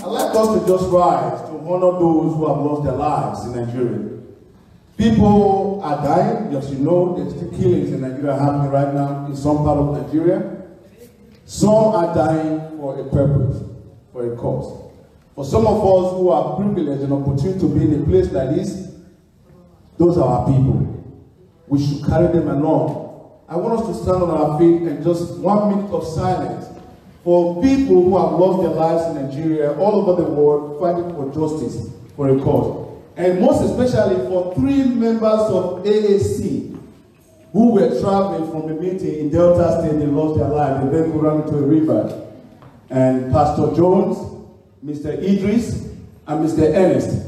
I'd like us to just rise to honor those who have lost their lives in Nigeria. People are dying, as you know, there's still killings in Nigeria happening right now in some part of Nigeria. Some are dying for a purpose, for a cause. For some of us who are privileged and opportunity to be in a place like this, those are our people. We should carry them along. I want us to stand on our feet and just 1 minute of silence for people who have lost their lives in Nigeria, all over the world, fighting for justice, for a cause. And most especially for 3 members of AAC who were traveling from a meeting in Delta State, they lost their lives. They then ran into a river. And Pastor Jones, Mr. Idris, and Mr. Ernest,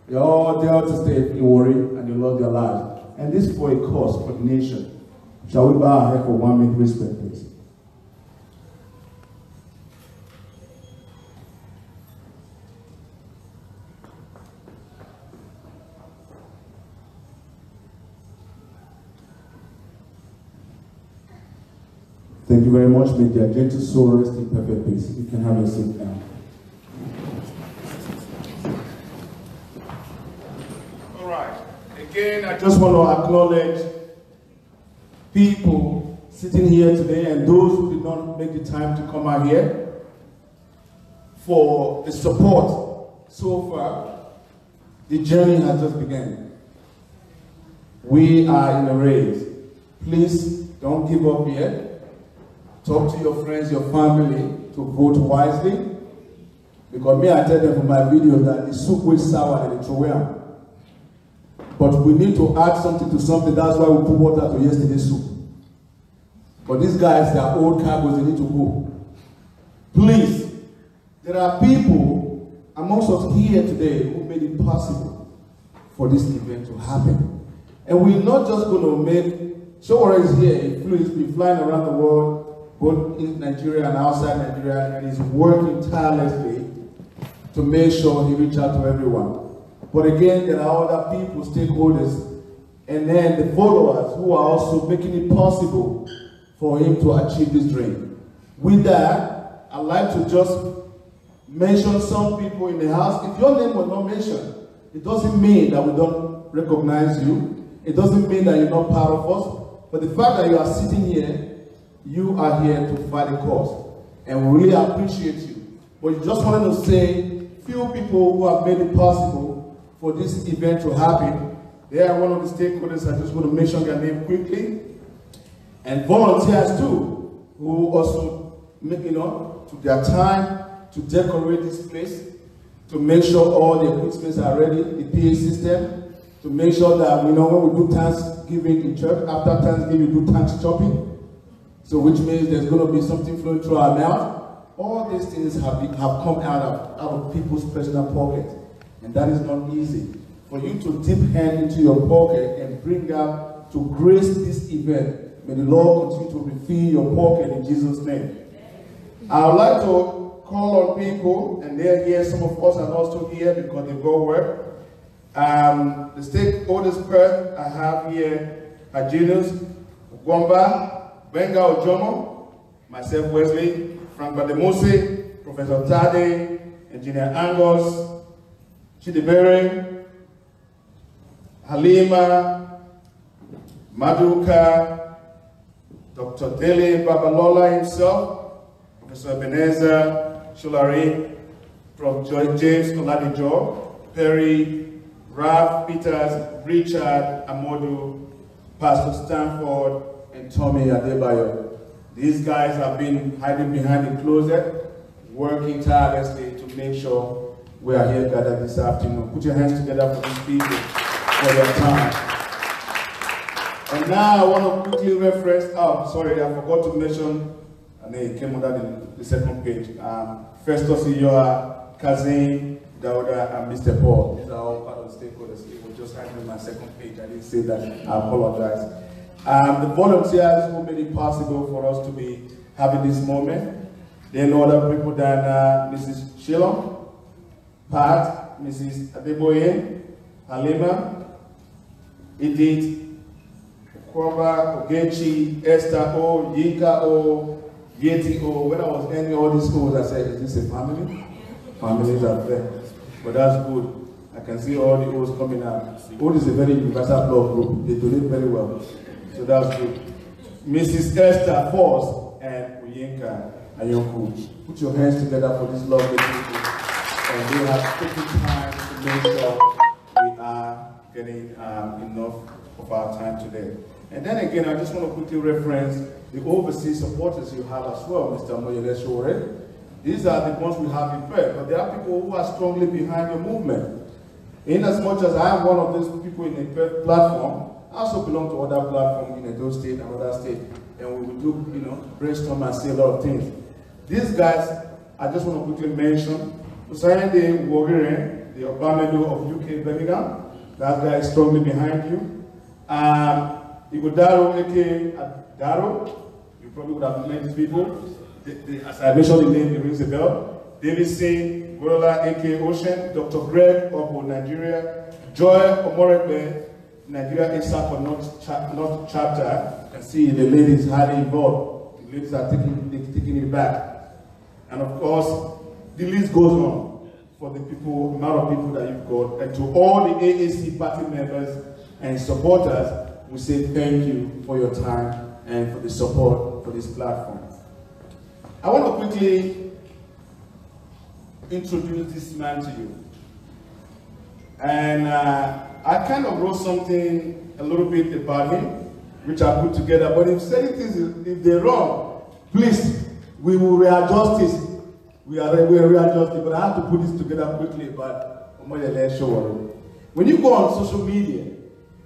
they all Delta State in Warri, and they lost their lives. And this for a cause, for the nation. Shall we bow our head for 1 minute respect, please? Thank you very much. May their gentle soul rest in perfect peace. You can have your seat now. All right. Again, I just want to acknowledge people sitting here today and those who did not make the time to come out here for the support so far. The journey has just begun. We are in a race. Please don't give up yet. Talk to your friends, your family, to vote wisely. Because me, I tell them from my video that the soup is sour and the throw out. But we need to add something to something. That's why we put water to yesterday's soup. But these guys, they are old cargoes, they need to go. Please, there are people amongst us here today who made it possible for this event to happen. And we're not just going to make, Sowore is here, he's been flying around the world, both in Nigeria and outside Nigeria, and he's working tirelessly to make sure he reaches out to everyone. But again, there are other people, stakeholders, and then the followers who are also making it possible for him to achieve this dream. With that, I'd like to just mention some people in the house. If your name was not mentioned, it doesn't mean that we don't recognize you. It doesn't mean that you're not part of us. But the fact that you are sitting here, you are here to fight a cause, and we really appreciate you. But just wanted to say, few people who have made it possible for this event to happen. They are one of the stakeholders. I just want to mention their name quickly, and volunteers too, who also make took their time to decorate this place, to make sure all the equipments are ready, the PA system, to make sure that when we do Thanksgiving in church, after Thanksgiving we do thanks chopping. So which means there's going to be something flowing through our mouth. All these things have come out of people's personal pockets. And that is not easy. For you to dip hand into your pocket and bring out to grace this event, may the Lord continue to refill your pocket in Jesus' name. I would like to call on people, and they're here. Some of us are not still here because they've got work. The stakeholders Perth, I have here Hajinus, Gwamba, Benga Ojomo, myself Wesley, Frank Bademose, Professor Tade, Engineer Angus, Chidi, Halima, Maduka, Dr. Dele Babalola himself, Professor Ebenezer, Shulari, Prof. James Oladijo, Perry, Ralph Peters, Richard Amodu, Pastor Stanford, and Tommy Adebayo. These guys have been hiding behind the closet, working tirelessly to make sure we are here gathered this afternoon. Put your hands together for these people for their time. And now I want to quickly reference, sorry, I forgot to mention, and it came under the second page. Festus Iyoa, Kazim, Dauda, and Mr. Paul. These are all part of the stakeholders. It was just hanging on my second page. I didn't say that. I apologize. The volunteers who made it possible for us to be having this moment. There are no other people than Mrs. Shilom, Pat, Mrs. Adeboye, Halima, Edith, Kwaba, Ogechi, Esther O, Yinka O, Yeti O. When I was ending all these schools, I said, is this a family? families are there. But that's good. I can see all the O's coming out. O is a very universal blood group. They donate very well. So that's good. Mrs. Esther Force and Uyinka Ayonku. Put your hands together for this lovely people. And they have taken time to make sure we are getting enough of our time today. And then again, I just want to quickly reference the overseas supporters you have as well, Mr. Moyele Sowore. These are the ones we have in Perth, but there are people who are strongly behind the movement. In as much as I am one of those people in the Perth platform, I also belong to other platforms in Edo State and other states, and we will do, brainstorm and see a lot of things. These guys, I just want to quickly mention, Usayende Wogire, the Obamado of UK Birmingham. That guy is strongly behind you. Igodaro, aka Daro, you probably would have met these people. As I mentioned the name, it rings a bell. David Singh, Gorola, aka Ocean, Dr. Greg of Nigeria, Joy Omorebe, Nigeria ASAP or not chapter. You can see the ladies highly involved. The ladies are taking it back. And of course, the list goes on for the people, amount of people that you've got. And to all the AAC party members and supporters, we say thank you for your time and for the support for this platform. I want to quickly introduce this man to you. And I kind of wrote something a little bit about him, which I put together. But if certain things, if they're wrong, please, we will readjust this. We will readjust it, but I have to put this together quickly about Omoyele Sowore. When you go on social media,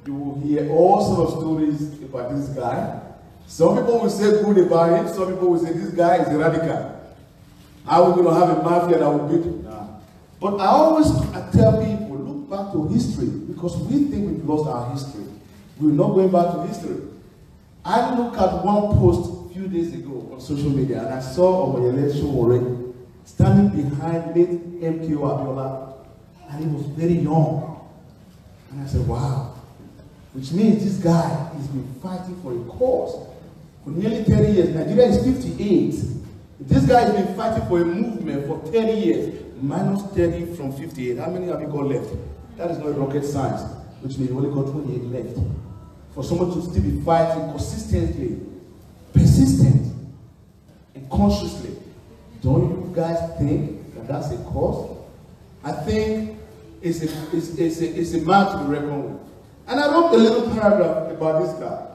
you will hear all sorts of stories about this guy. Some people will say good about him, some people will say this guy is a radical. How are we going to have a mafia that will beat him? Nah. But I tell people, look back to history, because we think we've lost our history. We're not going back to history. I looked at one post a few days ago on social media, and I saw Omoyele Sowore standing behind late MKO Abiola, and he was very young. And I said, wow. Which means this guy has been fighting for a cause for nearly 30 years. Nigeria is 58. This guy has been fighting for a movement for 30 years. Minus 30 from 58. How many have you got left? That is not rocket science, which means you only got 28 left. For someone to still be fighting consistently, persistent, and consciously, don't you guys think that that's a cause? I think it's a man to be reckoned with. And I wrote a little paragraph about this guy.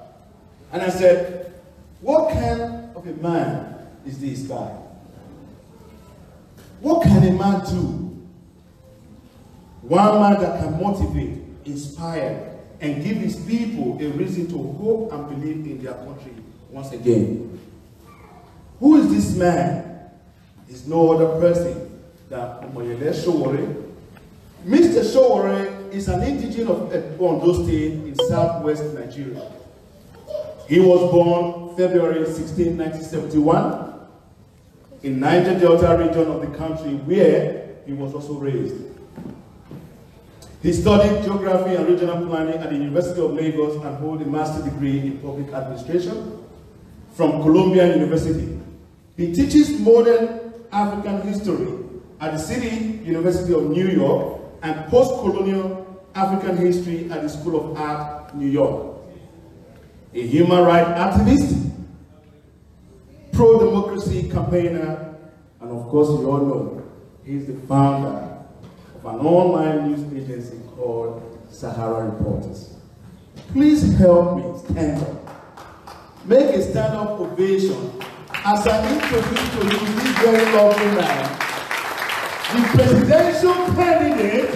And I said, what kind of a man is this guy? What can a man do? One man that can motivate, inspire, and give his people a reason to hope and believe in their country once again. Who is this man? Is no other person than Omoyele Sowore. Mr. Sowore is an indigenous of Ondo State in southwest Nigeria. He was born February 16, 1971 in Niger Delta region of the country, where he was also raised. He studied geography and regional planning at the University of Lagos and holds a master's degree in public administration from Columbia University. He teaches modern African history at the City University of New York and post-colonial African history at the School of Art, New York. A human rights activist, pro-democracy campaigner, and of course you all know, he's the founder of an online news agency called Sahara Reporters. Please help me stand up. Make a stand-up ovation as I introduce to you this very lovely man, the presidential candidate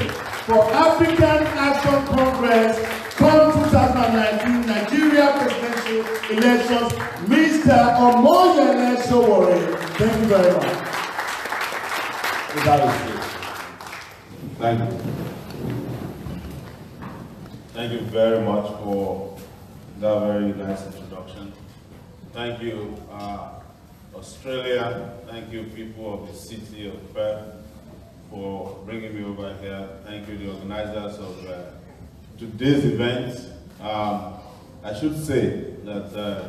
for African Action Congress come 2019 Nigeria presidential elections, Mr. Omoyele Sowore. Thank you very much. Thank you. Thank you very much for that very nice introduction. Thank you, Australia. Thank you, people of the city of Perth, for bringing me over here. Thank you, the organizers of today's event. I should say that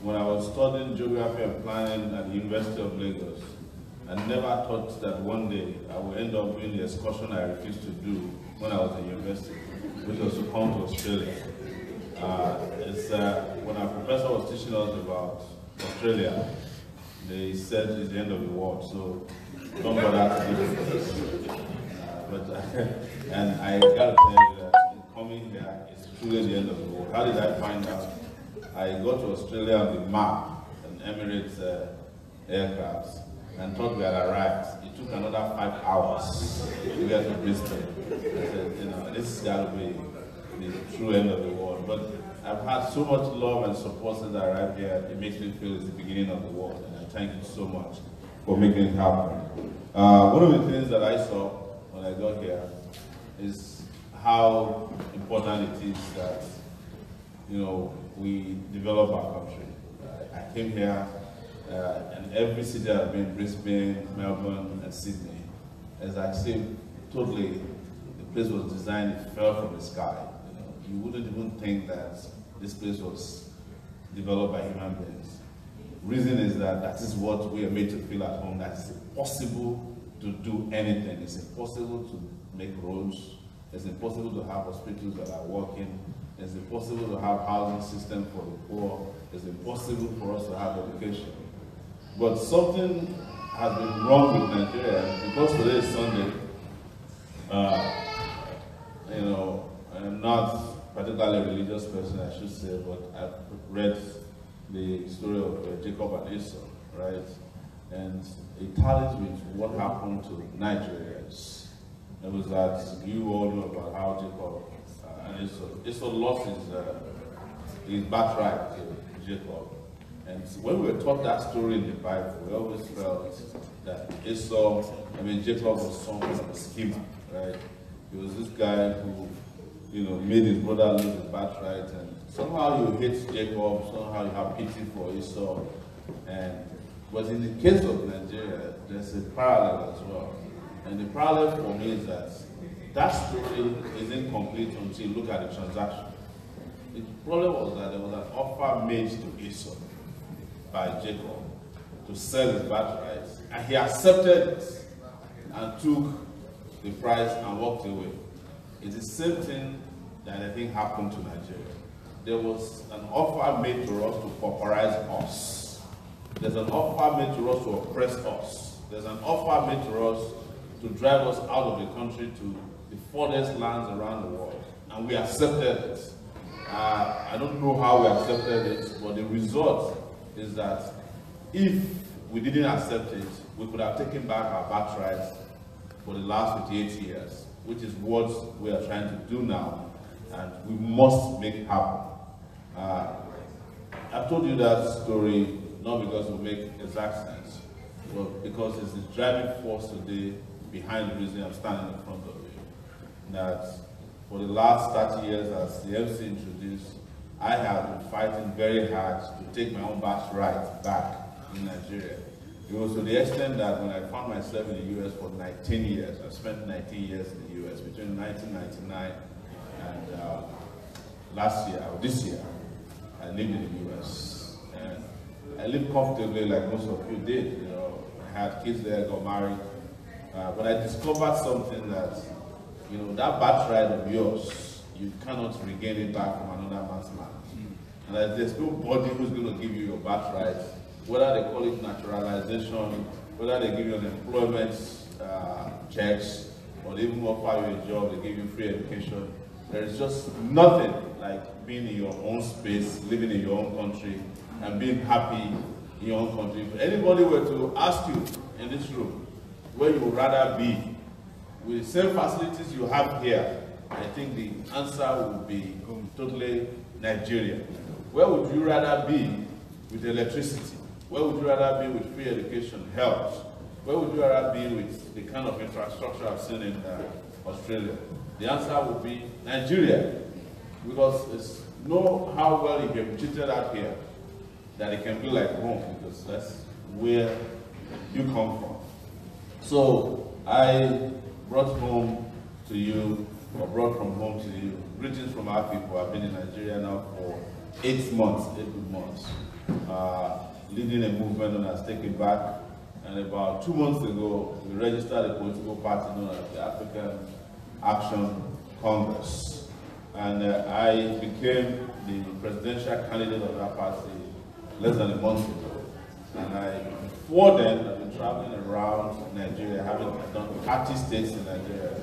when I was studying geography and planning at the University of Lagos, I never thought that one day I would end up doing the excursion I refused to do when I was in university, which was to come to Australia. When our professor was teaching us about Australia, they said it's the end of the world, so don't bother to do it. And I got to tell you that coming here is truly the end of the world. How did I find out? I got to Australia on the map, an Emirates aircraft, and thought we had arrived. It took another 5 hours to get to Brisbane. I said, this is got to be the true end of the world. But I've had so much love and support since I arrived here. It makes me feel it's the beginning of the world, and I thank you so much for making it happen. One of the things that I saw when I got here is how important it is that we develop our country. I came here, and every city I've been, Brisbane, Melbourne, and Sydney, as I say, totally, the place was designed, it fell from the sky. You wouldn't even think that this place was developed by human beings. Reason is that is what we are made to feel at home, that it's impossible to do anything. It's impossible to make roads. It's impossible to have hospitals that are working. It's impossible to have housing system for the poor. It's impossible for us to have education. But something has been wrong with Nigeria, because today is Sunday. I'm not particularly a religious person, I should say, but I've read the story of Jacob and Esau, right? And it tallies with what happened to Nigerians. It was that you all know about how Jacob and Esau lost his birthright to Jacob. And when we were taught that story in the Bible, we always felt that Jacob was some kind of a schemer, right? He was this guy who, made his brother lose his birthright, and somehow you hate Jacob, somehow you have pity for Esau. But in the case of Nigeria, there's a parallel as well. And the parallel for me is that story isn't complete until you look at the transaction. The problem was that there was an offer made to Esau by Jacob to sell his birthright, and he accepted it and took the price and walked away. It's the same thing that I think happened to Nigeria. There was an offer made to us to pauperize us. There's an offer made to us to oppress us. There's an offer made to us to drive us out of the country to the furthest lands around the world. And we accepted it. I don't know how we accepted it, but the result is that if we didn't accept it, we could have taken back our birthright for the last 58 years, which is what we are trying to do now, and we must make it happen. I've told you that story not because it will make exact sense, but because it's the driving force today behind the reason I'm standing in front of you. That for the last 30 years, as the MC introduced, I have been fighting very hard to take my own birthright back in Nigeria. It was to the extent that when I found myself in the US for 19 years, I spent 19 years in the US, between 1999 and this year, I lived in the US. And I lived comfortably like most of you did. I had kids there, got married. But I discovered something that, that birthright of yours, you cannot regain it back from another man's land. And that there's nobody who's going to give you your birthright, whether they call it naturalization, whether they give you an employment checks, or they even offer you a job, they give you free education. There is just nothing like being in your own space, living in your own country, and being happy in your own country. If anybody were to ask you in this room where you would rather be, with the same facilities you have here, I think the answer would be totally Nigeria. Where would you rather be with electricity? Where would you rather be with free education, health? Where would you rather be with the kind of infrastructure I've seen in Australia? The answer would be Nigeria, because it's know how well you can be treated out here, that it can be like home, because that's where you come from. So I brought home to you, or brought from home to you, greetings from our people. I've been in Nigeria now for 8 months, 8 good months, leading a movement known as Takeitback, And about 2 months ago, we registered a political party known as the African Action Congress. And I became the presidential candidate of that party less than a month ago. And before then, I've been traveling around Nigeria, having done 30 states in Nigeria,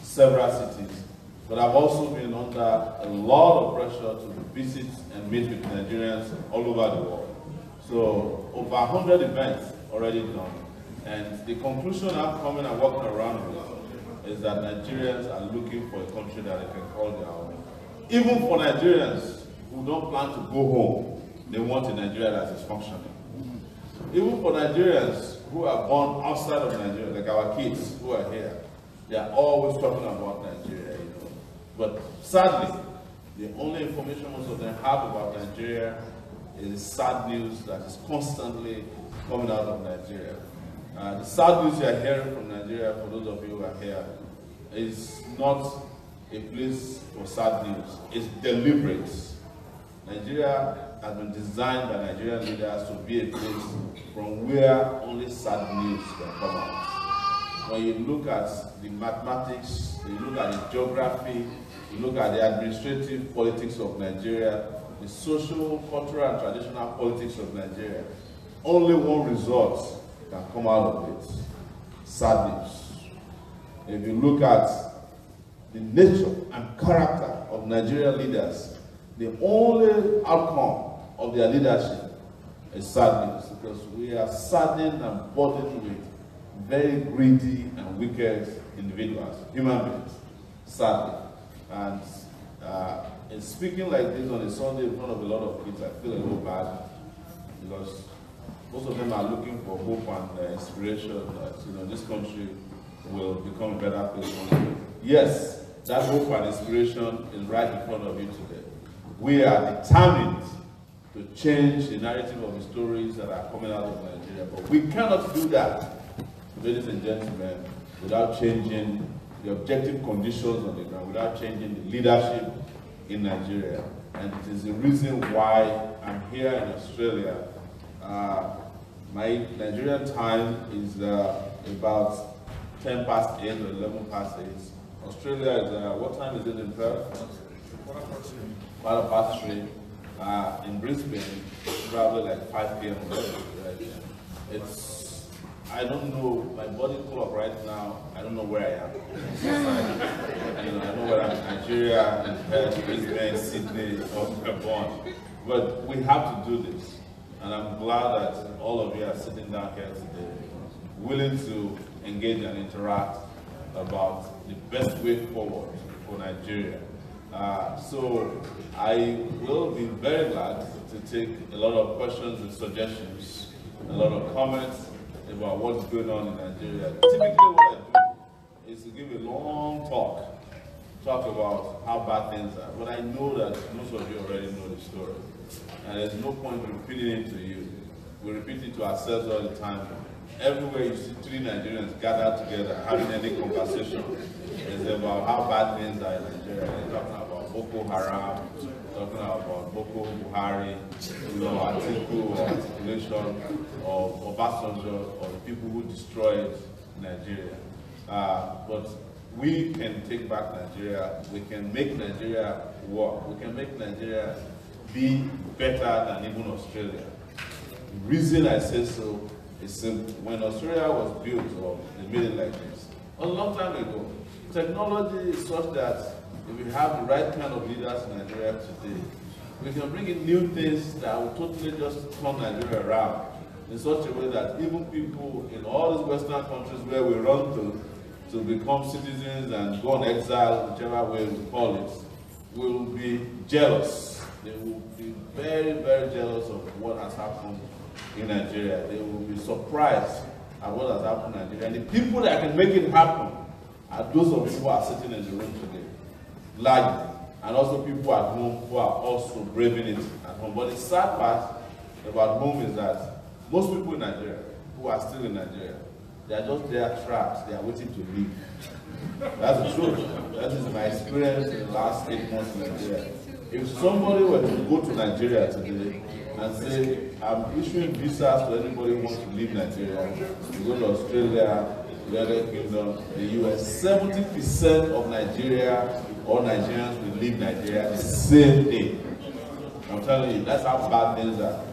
several cities. But I've also been under a lot of pressure to visit and meet with Nigerians all over the world. So over 100 events already done. And the conclusion I'm coming and walking around with is that Nigerians are looking for a country that they can call their own. Even for Nigerians who don't plan to go home, they want a Nigeria that is functioning. Even for Nigerians who are born outside of Nigeria, like our kids who are here, they are always talking about Nigeria, you know. But sadly, the only information most of them have about Nigeria is sad news that is constantly coming out of Nigeria. The sad news you are hearing from Nigeria, for those of you who are here, is not a place for sad news. It's deliberate. Nigeria has been designed by Nigerian leaders to be a place from where only sad news can come out. When you look at the mathematics, you look at the geography, you look at the administrative politics of Nigeria, the social, cultural, and traditional politics of Nigeria, only one result can come out of it: sad news. If you look at the nature and character of Nigerian leaders, the only outcome of their leadership is sad news, because we are saddened and burdened with very greedy and wicked individuals, human beings, sadly. And in speaking like this on a Sunday in front of a lot of kids, I feel a little bad, because most of them are looking for hope and inspiration that, you know, this country will become a better place. Yes, that hope and inspiration is right in front of you today. We are determined to change the narrative of the stories that are coming out of Nigeria, but we cannot do that, ladies and gentlemen, without changing the objective conditions on the ground, without changing the leadership in Nigeria. And it is the reason why I'm here in Australia. My Nigerian time is about 10 past 8 or 11 past 8. Australia is, what time is it in Perth? Quarter past 3. In Brisbane, probably like 5 p.m. It's, I don't know, my body clock right now, I don't know where I am. I don't know whether I'm in Nigeria, in Perth, Brisbane, Sydney, or Melbourne. But we have to do this. And I'm glad that all of you are sitting down here today, willing to engage and interact about the best way forward for Nigeria. So I will be very glad to take a lot of questions and suggestions, a lot of comments about what's going on in Nigeria. Typically what I do is to give a long talk about how bad things are. But I know that most of you already know the story. And there's no point repeating it to you. We repeat it to ourselves all the time. Everywhere you see 3 Nigerians gathered together having any conversation, it's about how bad things are in Nigeria. They're talking about Boko Haram, talking about Boko Buhari, article or articulation of Obasanjo or the people who destroyed Nigeria. But we can take back Nigeria. We can make Nigeria work. We can make Nigeria be better than even Australia. The reason I say so is simple. When Australia was built, or they made it like this, a long time ago, technology is such that if we have the right kind of leaders in Nigeria today, we can bring in new things that will totally just turn Nigeria around in such a way that even people in all these Western countries where we run to become citizens and go on exile, whichever way we call it, will be jealous. They will be very, very jealous of what has happened in Nigeria. They will be surprised at what has happened in Nigeria. And the people that can make it happen are those of you who are sitting in the room today, largely, and also people at home who are also braving it at home. But the sad part about home is that most people in Nigeria, who are still in Nigeria, they are just there trapped. They are waiting to leave. That's the truth. That is my experience in the last 8 months in Nigeria. If somebody were to go to Nigeria today and say, I'm issuing visas to anybody who wants to leave Nigeria. You go to Australia, the United Kingdom, the US. 70% of Nigeria or Nigerians will leave Nigeria the same day. I'm telling you, that's how bad things are.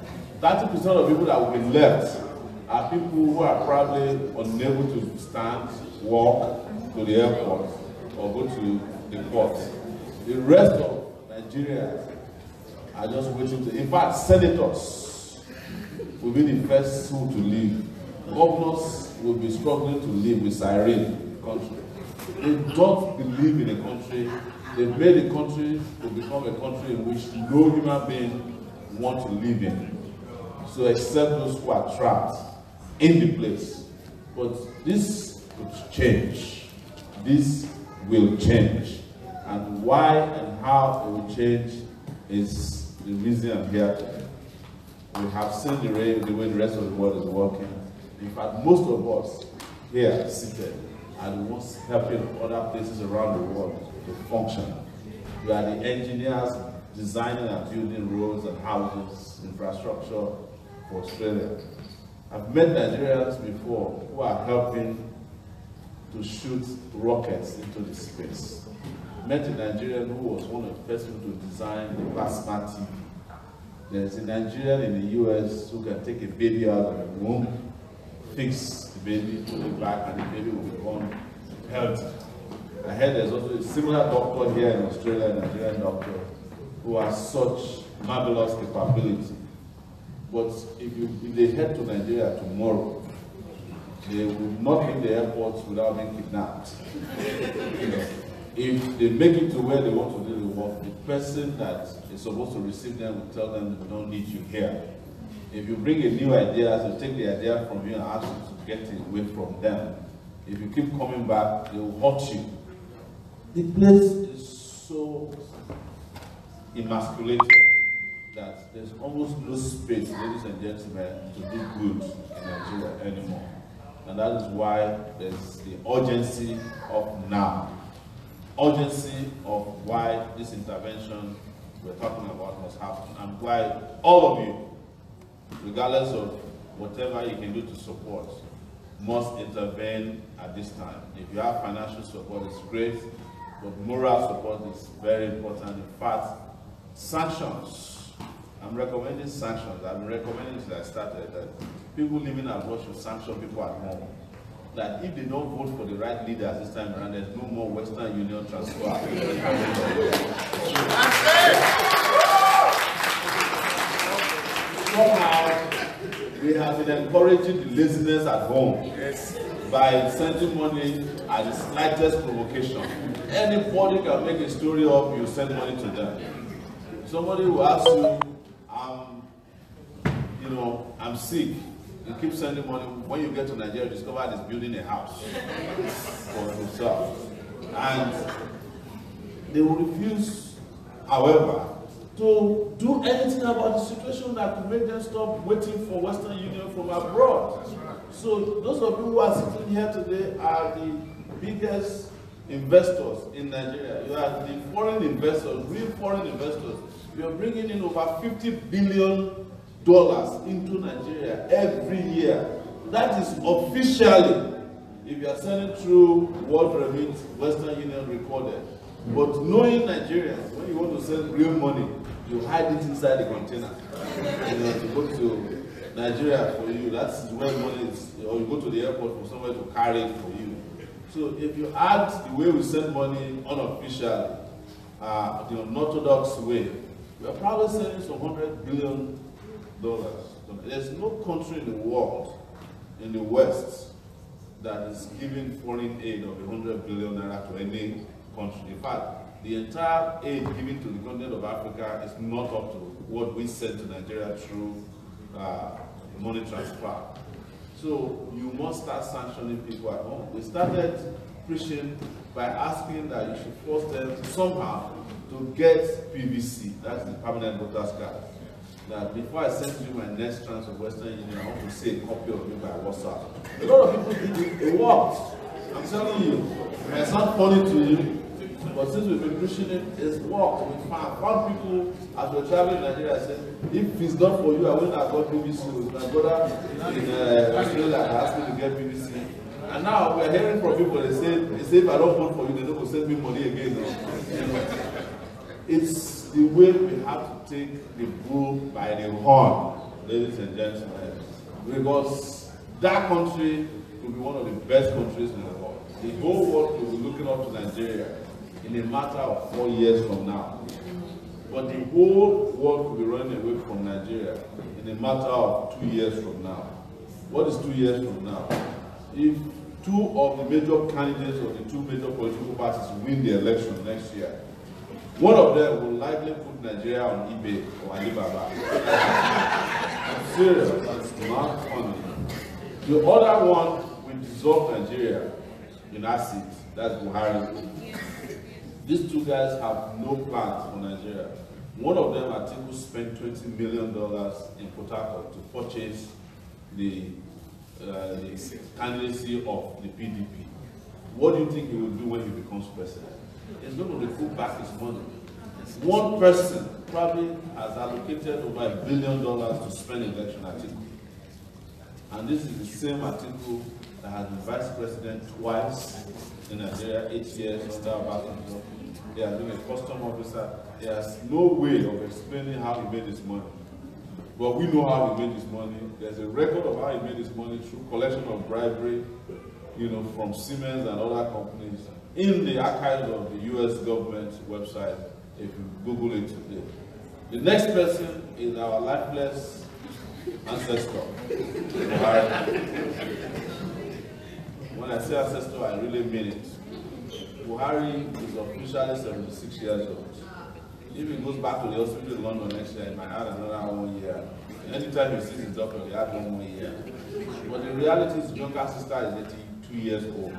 30% of people that will be left are people who are probably unable to stand, walk to the airport, or go to the port. The rest of Nigeria are just waiting to, in fact, senators will be the first two to leave. Governors will be struggling to leave with siren in the country. They don't believe in a country. They made a country to become a country in which no human being wants to live in. So except those who are trapped in the place. But this will change. This will change. And why and how it will change is the reason I'm here today. We have seen the way the rest of the world is working. In fact, most of us here seated are the ones helping other places around the world to function. We are the engineers designing and building roads and houses, infrastructure for Australia. I've met Nigerians before who are helping to shoot rockets into the space. Met a Nigerian who was one of the first people to design the plasma TV. There's a Nigerian in the US who can take a baby out of the womb, fix the baby, put it back, and the baby will become healthy. I heard there's also a similar doctor here in Australia, a Nigerian doctor, who has such marvelous capability. But if they head to Nigeria tomorrow, they will not leave the airports without being kidnapped. If they make it to where they want to do the work, the person that is supposed to receive them will tell them we don't need you here. If you bring a new idea, they'll take the idea from you and ask you to get it away from them. If you keep coming back, they will hurt you. The place is so emasculated that there's almost no space, ladies and gentlemen, to do good in Nigeria anymore. And that is why there's the urgency of now. Urgency of why this intervention we're talking about must happen, and why all of you, regardless of whatever you can do to support, must intervene at this time. If you have financial support, it's great, but moral support is very important. In fact, sanctions. I'm recommending sanctions. I've been recommending since I started that people living abroad should sanction people at home. That if they don't vote for the right leaders this time around, there's no more Western Union transfer. Somehow, we have been encouraging the laziness at home by sending money at the slightest provocation. Anybody can make a story up, you send money to them. Somebody will ask you, I'm sick. You keep sending money. When you get to Nigeria, you discover he's building a house for himself. And they will refuse, however, to do anything about the situation that could make them stop waiting for Western Union from abroad. So those of you who are sitting here today are the biggest investors in Nigeria. You are the foreign investors, real foreign investors. You are bringing in over $50 billion into Nigeria every year. That is officially, if you are sending through World Remit, Western Union recorded. But knowing Nigerians, when you want to send real money, you hide it inside the container. To go to Nigeria for you, that's where money is, or you go to the airport for somewhere to carry it for you. So if you add the way we send money unofficially, the unorthodox way, we are probably sending some $100 billion. There's no country in the world, in the West, that is giving foreign aid of $100 billion to any country. In fact, the entire aid given to the continent of Africa is not up to what we send to Nigeria through money transfer. So you must start sanctioning people at home. We started preaching by asking that you should force them somehow to get PVC, that's the permanent voter's card. That before I send you my next trans of Western Union, I want to see a copy of it by WhatsApp. A lot of people did it, it worked. I'm telling you, it might sound funny to you, But since we've been pushing it, it's worked. We found people as we're traveling in Nigeria said, if it's not for you, I wouldn't have got BBC. My brother in Australia asked me to get BBC. And now we're hearing from people, they say if I don't vote for you, they don't send me money again. It's the way we have to take the bull by the horn, ladies and gentlemen. Because that country will be one of the best countries in the world. The whole world will be looking up to Nigeria in a matter of 4 years from now. But the whole world will be running away from Nigeria in a matter of 2 years from now. What is 2 years from now? If two of the major candidates of the two major political parties win the election next year, one of them will likely put Nigeria on eBay or Alibaba. I'm serious, that's not funny. The other one will dissolve Nigeria in acid, that's Buhari. These two guys have no plans for Nigeria. One of them, Atiku, spent $20 million in Port Harcourt to purchase the candidacy of the PDP. What do you think he will do when he becomes president? He's going to recoup back his money. One person probably has allocated over $1 billion to spend election Atiku. And this is the same Atiku that has been vice president twice in Nigeria, 8 years under Obasanjo. He has been a custom officer. He has no way of explaining how he made his money. But we know how he made his money. There's a record of how he made his money through collection of bribery, from Siemens and other companies in the archives of the US government website, if you Google it today. The next person is our lifeless ancestor. When I say ancestor, I really mean it. Buhari is officially 76 years old. If he goes back to the hospital in London next year, he might add another 1 year. Anytime he sees his doctor, he adds 1 more year. But the reality is, his younger sister is 82 years old.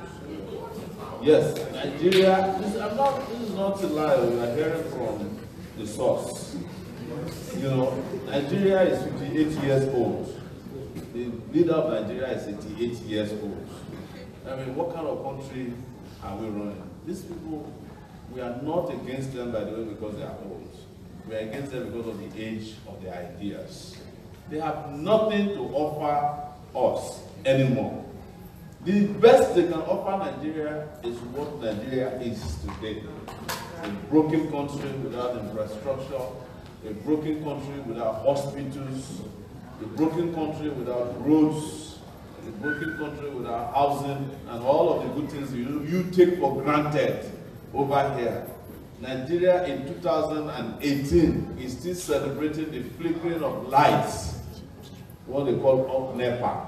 Yes, Nigeria, this is not a lie, we are hearing from the source. Nigeria is 58 years old. The leader of Nigeria is 88 years old. I mean, what kind of country are we running? These people, we are not against them, by the way, because they are old. We are against them because of the age of their ideas. They have nothing to offer us anymore. The best they can offer Nigeria is what Nigeria is today. A broken country without infrastructure, a broken country without hospitals, a broken country without roads, a broken country without housing, and all of the good things you take for granted over here. Nigeria in 2018 is still celebrating the flickering of lights, what they call NEPA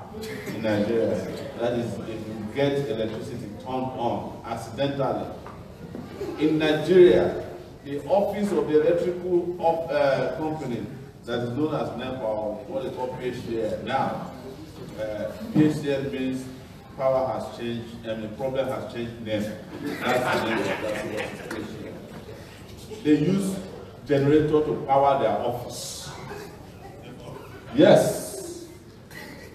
in Nigeria. That is, if you get electricity turned on accidentally. In Nigeria, the office of the electrical company that is known as NEPA, or what they call PHDL now, PHDL means power has changed, and the problem has changed name. That's the name of that PHDL. They use generator to power their office. Yes.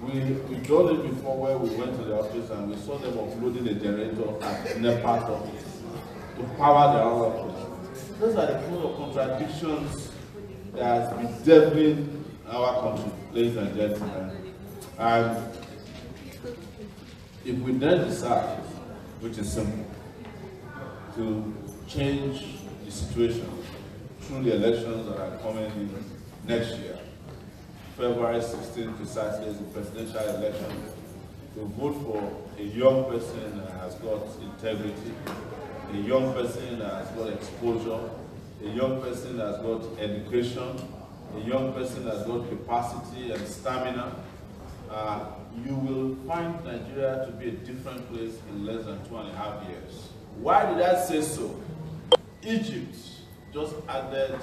We've done it before where we went to the office and we saw them offloading a generator at NEPA's office to power their own office. Those are the kind of contradictions that has been deviling our country, ladies and gentlemen. And if we then decide, which is simple, to change the situation through the elections that are coming in next year, February 16th precisely is the presidential election, to vote for a young person that has got integrity, a young person that has got exposure, a young person that has got education, a young person that has got capacity and stamina, you will find Nigeria to be a different place in less than 2.5 years. Why did I say so? Egypt just added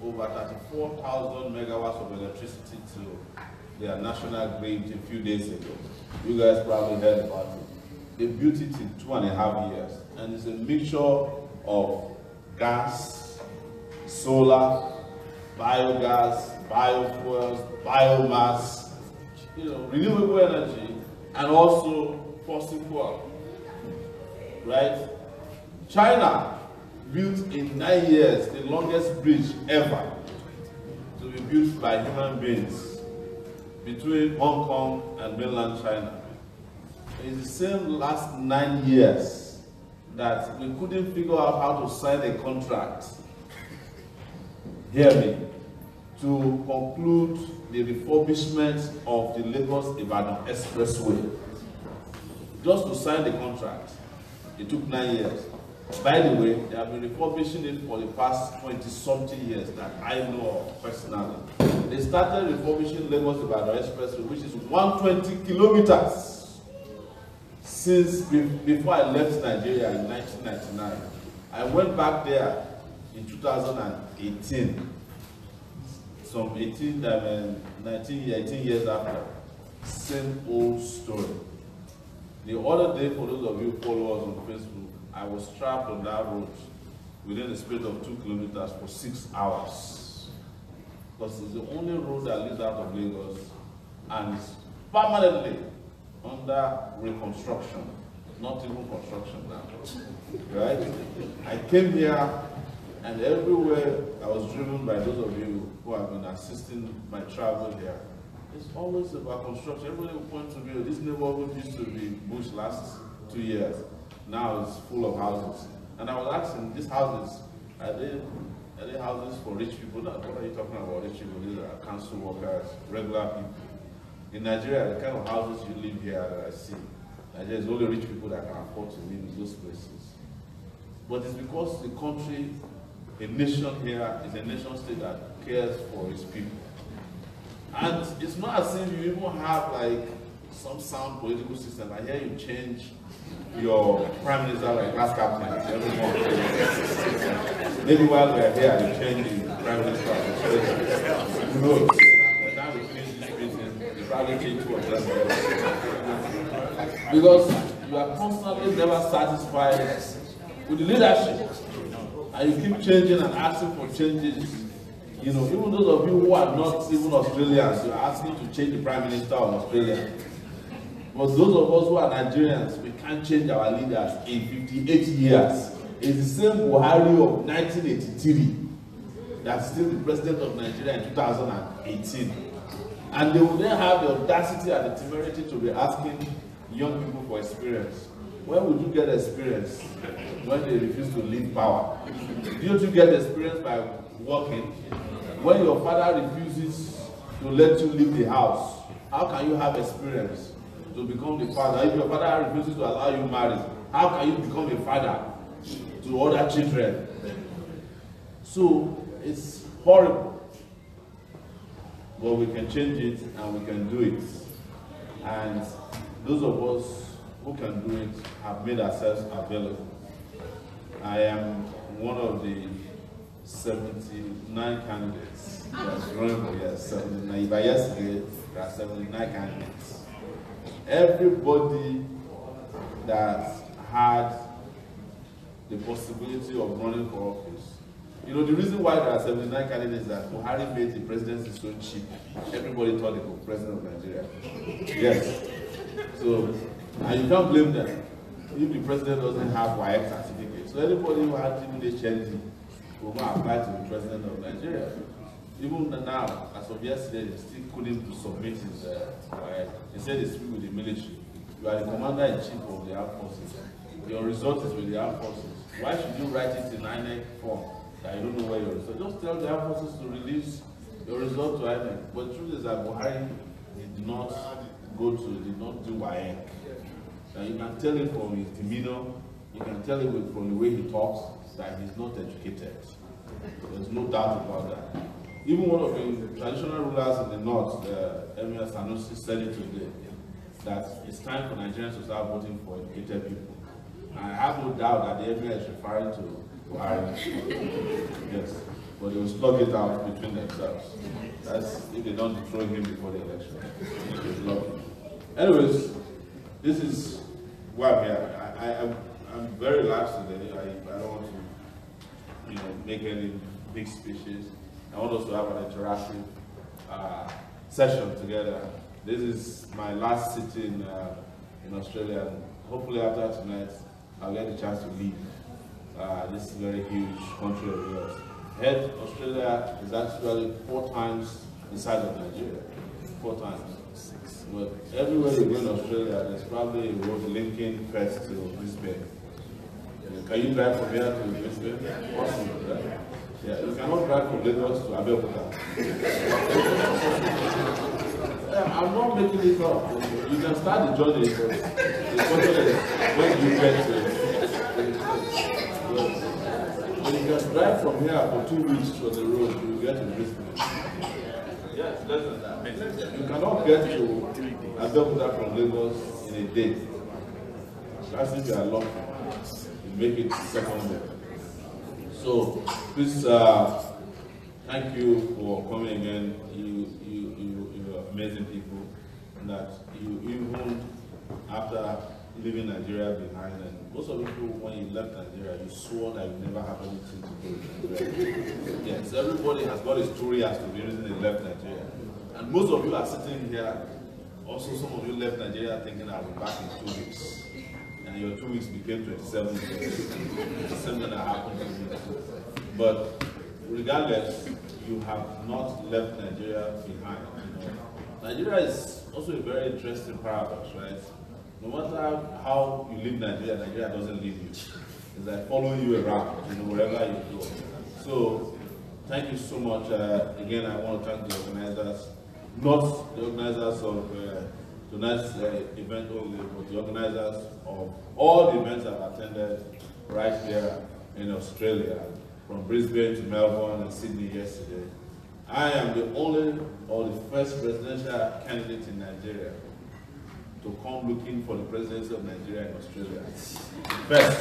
over 34,000 megawatts of electricity to their national grid a few days ago. You guys probably heard about it. They built it in 2.5 years, and it's a mixture of gas, solar, biogas, biofuels, biomass, renewable energy, and also fossil fuel. Right? China built in 9 years, the longest bridge ever to be built by human beings between Hong Kong and mainland China. It's the same last 9 years that we couldn't figure out how to sign a contract, hear me, to conclude the refurbishment of the Lagos-Ibadan Expressway. Just to sign the contract, it took 9 years. By the way, they have been refurbishing it for the past 20-something years that I know of personally. They started refurbishing Lagos-Ibadan Expressway, which is 120 kilometers. Since before I left Nigeria in 1999. I went back there in 2018. Some 18 years after. Same old story. The other day, for those of you who follow us on Facebook, I was trapped on that road within the space of 2 kilometers for 6 hours. Because it's the only road that leads out of Lagos and it's permanently under reconstruction, not even construction now. Right? I came here and everywhere I was driven by those of you who have been assisting my travel here. It's always about construction. Everybody will point to me, this neighborhood used to be bush last 2 years. Now it's full of houses. And I was asking, these houses, are they houses for rich people? What are you talking about, rich people? These are council workers, regular people. In Nigeria, the kind of houses you live here that I see, Nigeria is only rich people that can afford to live in those places. But it's because the country, a nation here, is a nation state that cares for its people. And it's not as if you even have like some sound political system. I hear you change your prime minister like class captain every month. Maybe while we're here, you change the prime minister. Who knows? By the time we finish this meeting, you probably change 2 of them. Because you are constantly never satisfied with the leadership. And you keep changing and asking for changes. You know, even those of you who are not even Australians, you are asking to change the Prime Minister of Australia. But those of us who are Nigerians, we can't change our leaders in 58 years. It's the same Buhari of 1983 that's still the president of Nigeria in 2018. And they will then have the audacity and the temerity to be asking young people for experience. Where would you get experience when they refuse to leave power? Don't you get experience by working? When your father refuses to let you leave the house, how can you have experience to become the father? If your father refuses to allow you marry, how can you become a father to other children? So it's horrible. But we can change it and we can do it. And those of us who can do it have made ourselves available. I am one of the 79 candidates that's running for years. 79. By yesterday, there are 79 candidates. Everybody that had the possibility of running for office. You know, the reason why there are 79 candidates is that Buhari made the presidency so cheap. Everybody thought he was president of Nigeria. Yes. So, and you can't blame them if the president doesn't have WAEC certificate. So anybody who had even a Chidi will go apply to the president of Nigeria. Even now, as of yesterday, they still couldn't submit his WAEC. He said he's with the military. You are the commander-in-chief of the armed forces. Your result is with the armed forces. Why should you write it in INEC form that you don't know where your result? Just tell the armed forces to release your result to INEC. But the truth is that Buhari did not do WAEC. And you can tell it from his demeanor, you can tell it from the way he talks that he's not educated. There's no doubt about that. Even one of the traditional rulers in the north, Emir Sanusi, said it today, that it's time for Nigerians to start voting for educated people. And I have no doubt that the Emir is referring to Buhari. Yes, but they will slug it out between themselves. That's if they don't throw him before the election. Anyways, this is why I'm here. I'm very relaxed today. I don't want to, make any big speeches. I want us to have an interactive session together. This is my last sitting in Australia, and hopefully after tonight, I'll get the chance to leave this very huge country of yours. Head Australia is actually 4 times the size of Nigeria. 4 times. But everywhere you go in Australia, there's probably a road linking Perth to Brisbane. Can you drive from here to Brisbane? Possible, right? Yeah, you cannot drive from Lagos to Abeokuta. I'm not making it up. You can start the journey, but the question is when you get to it. You can drive from here for 2 weeks on the road, you get to Brisbane. Yes, less than that. You cannot get to Abeokuta from Lagos in a day. That's if you are lucky. You make it second day. So, please, thank you for coming again. You're amazing people. That you even after leaving Nigeria behind, and most of the people, when you left Nigeria, you swore that you never have anything to do with Nigeria. Yes, everybody has got a story as to the reason they left Nigeria. And most of you are sitting here, also some of you left Nigeria thinking I'll be back in 2 weeks. And your 2 weeks became 27 days. It's something that happened to me. But regardless, you have not left Nigeria behind. You know. Nigeria is also a very interesting paradox, right? No matter how you leave Nigeria, Nigeria doesn't leave you. It's like following you around, you know, wherever you go. So, thank you so much. Again, I want to thank the organizers, not the organizers of tonight's event only, but the organizers of all the events I've attended right here in Australia, from Brisbane to Melbourne and Sydney yesterday. I am the only or the first presidential candidate in Nigeria to come looking for the presidency of Nigeria in Australia. First.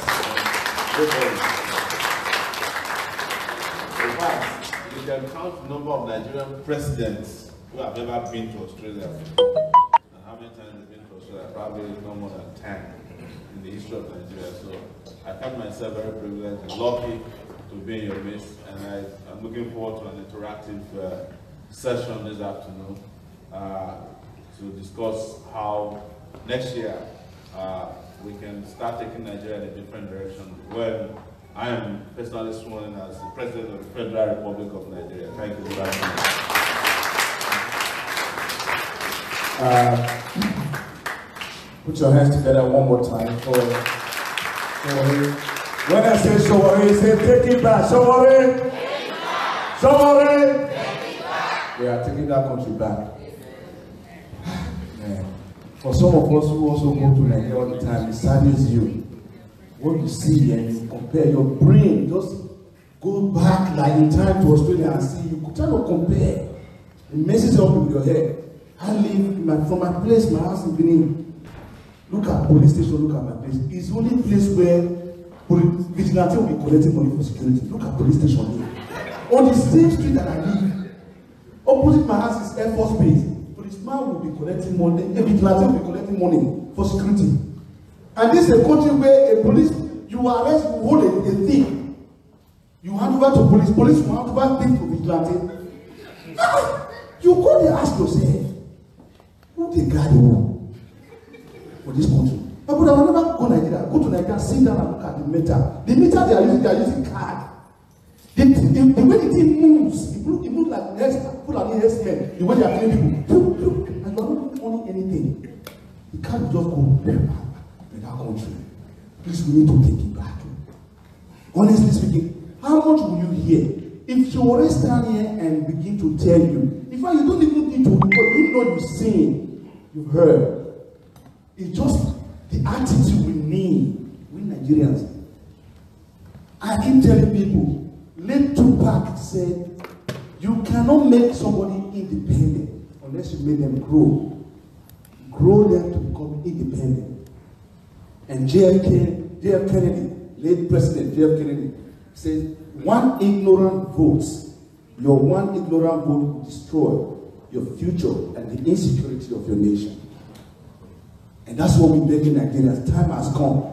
In fact, you can count the number of Nigerian presidents who have ever been to Australia. And how many times they've been to Australia? Probably no more than 10 in the history of Nigeria. So I count myself very privileged and lucky to be in your midst, and I'm looking forward to an interactive session this afternoon to discuss how next year we can start taking Nigeria in a different direction when I am personally sworn in as the President of the Federal Republic of Nigeria. Thank you very much. Put your hands together one more time for when I say Sowore, say take it back. Sowore! Sowore! We are taking that country back. Man. For some of us who also go to Nigeria all the time, it saddens you. What you see and you compare, your brain just go back like in time to Australia and see, you try to compare. It messes up with your head. I live from my place, my house in Benin. Look at police station, look at my place. It's the only place where vigilante will be collecting money for security. Look at police station here. On the same street that I live, opposite my house is Air Force Base. Policeman will be collecting money, a vigilante will be collecting money for security. And this is a country where a police, you arrest, you hold a thief. You hand over to police, police will hand over thief to vigilante. You go there, ask yourself, who the guy who for this country? But I will never go to Nigeria. Go to Nigeria, sit down and look at the meter. The meter they are using card. The way the thing moves, it moves like put on the herdsmen. The way they are killing people, and you are not owning anything. The card will just go in that country. Please, we need to take it back. Honestly speaking, how much will you hear if you already stand here and begin to tell you? In fact, you don't even need to, because you know you've seen, you've heard. It's just the attitude we need, we Nigerians. I keep telling people, late Tupac said, you cannot make somebody independent unless you make them grow. Grow them to become independent. And JF Kennedy, late President JF Kennedy, says, one ignorant vote, your one ignorant vote will destroy your future and the insecurity of your nation. And that's what we beg in Nigeria. Time has come.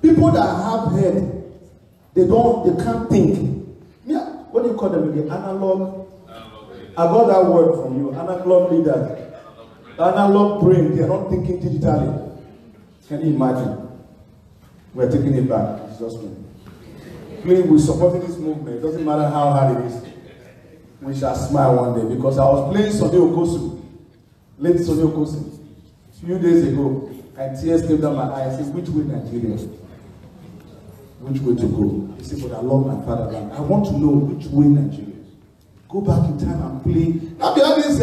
People that have head, they can't think. Yeah, what do you call them again? Analog. I got that word from you. Analog leaders. Analog brain. They are not thinking digitally. Can you imagine? We're taking it back. It's just me. please, we're supporting this movement. It doesn't matter how hard it is. We shall smile one day. Because I was playing Sonny Okosu, late Sonny Okosu, a few days ago, and tears came down my eyes. I said, which way Nigeria? Which way to go? He said, but I love my fatherland. I want to know which way Nigeria. Go back in time and play. Now be this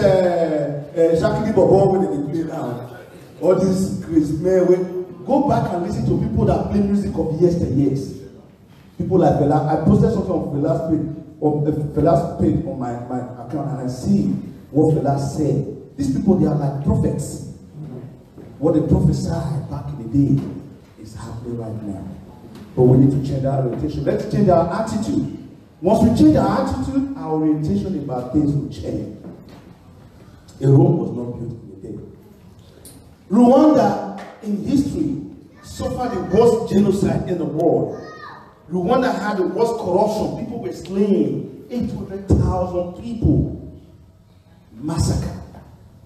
Shakili Bobo when they play now. All this Chris May. Go back and listen to people that play music of yesteryears. People like Fela. I posted something on Fela's page on my account, and I see what Fela said. These people, they are like prophets. What they prophesied back in the day is happening right now. But we need to change our orientation. Let's change our attitude. Once we change our attitude, our orientation about things will change. A Rome was not built in a day. Rwanda, in history, suffered the worst genocide in the world. Rwanda had the worst corruption. People were slain. 800,000 people massacred.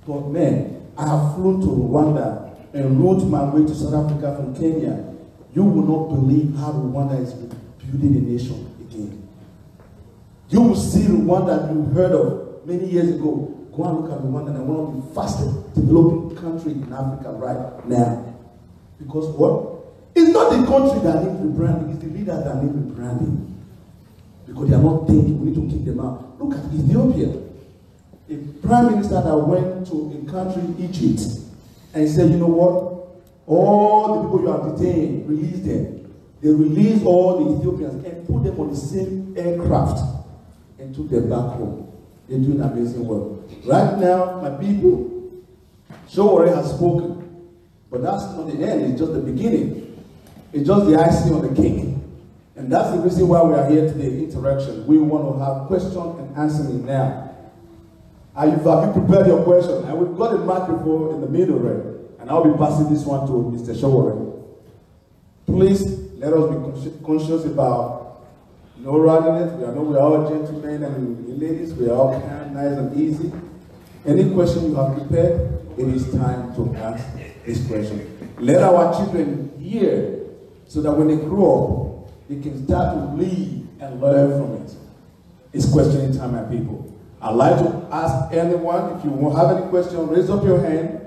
But man, I have flown to Rwanda and rode my way to South Africa from Kenya. You will not believe how Rwanda is building a nation again. You will see Rwanda you heard of many years ago. Go and look at Rwanda, and one of the fastest developing countries in Africa right now. Because what? It's not the country that needs rebranding, it's the leaders that need rebranding. Because they are not thinking, we need to kick them out. Look at Ethiopia. A prime minister that went to a country, Egypt, and said, you know what? All the people you have detained, release them. They released all the Ethiopians and put them on the same aircraft and took them back home. They're doing amazing work. Right now, my people, Sowore has spoken. But that's not the end, it's just the beginning. It's just the icing on the cake. And that's the reason why we are here today, interaction. We want to have question and answering now. Have you prepared your question? And we've got a microphone in the middle, right? And I'll be passing this one to Mr. Sowore. Please let us be conscious about no rowdiness. We know we are all gentlemen and ladies. We are all kind, nice and easy. Any question you have prepared, it is time to ask this question. Let our children hear so that when they grow up, they can start to read and learn from it. It's questioning time, my people. I'd like to ask anyone, if you have any question, raise up your hand.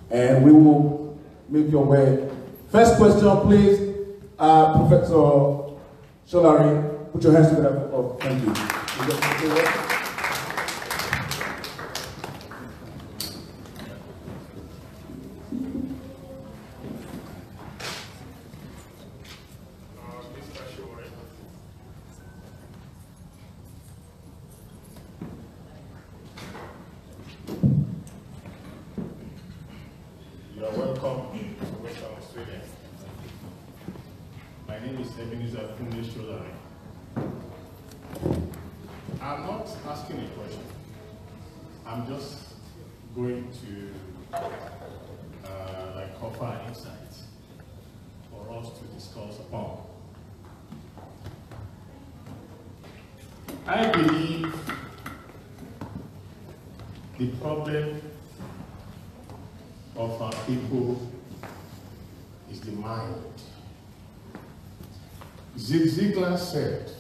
And we will make your way. First question, please. Professor Sholari, put your hands together. Oh, thank you. I'm not asking a question. I'm just going to offer an insight for us to discuss upon. I believe the problem of our people is the mind. Zig Ziglar said,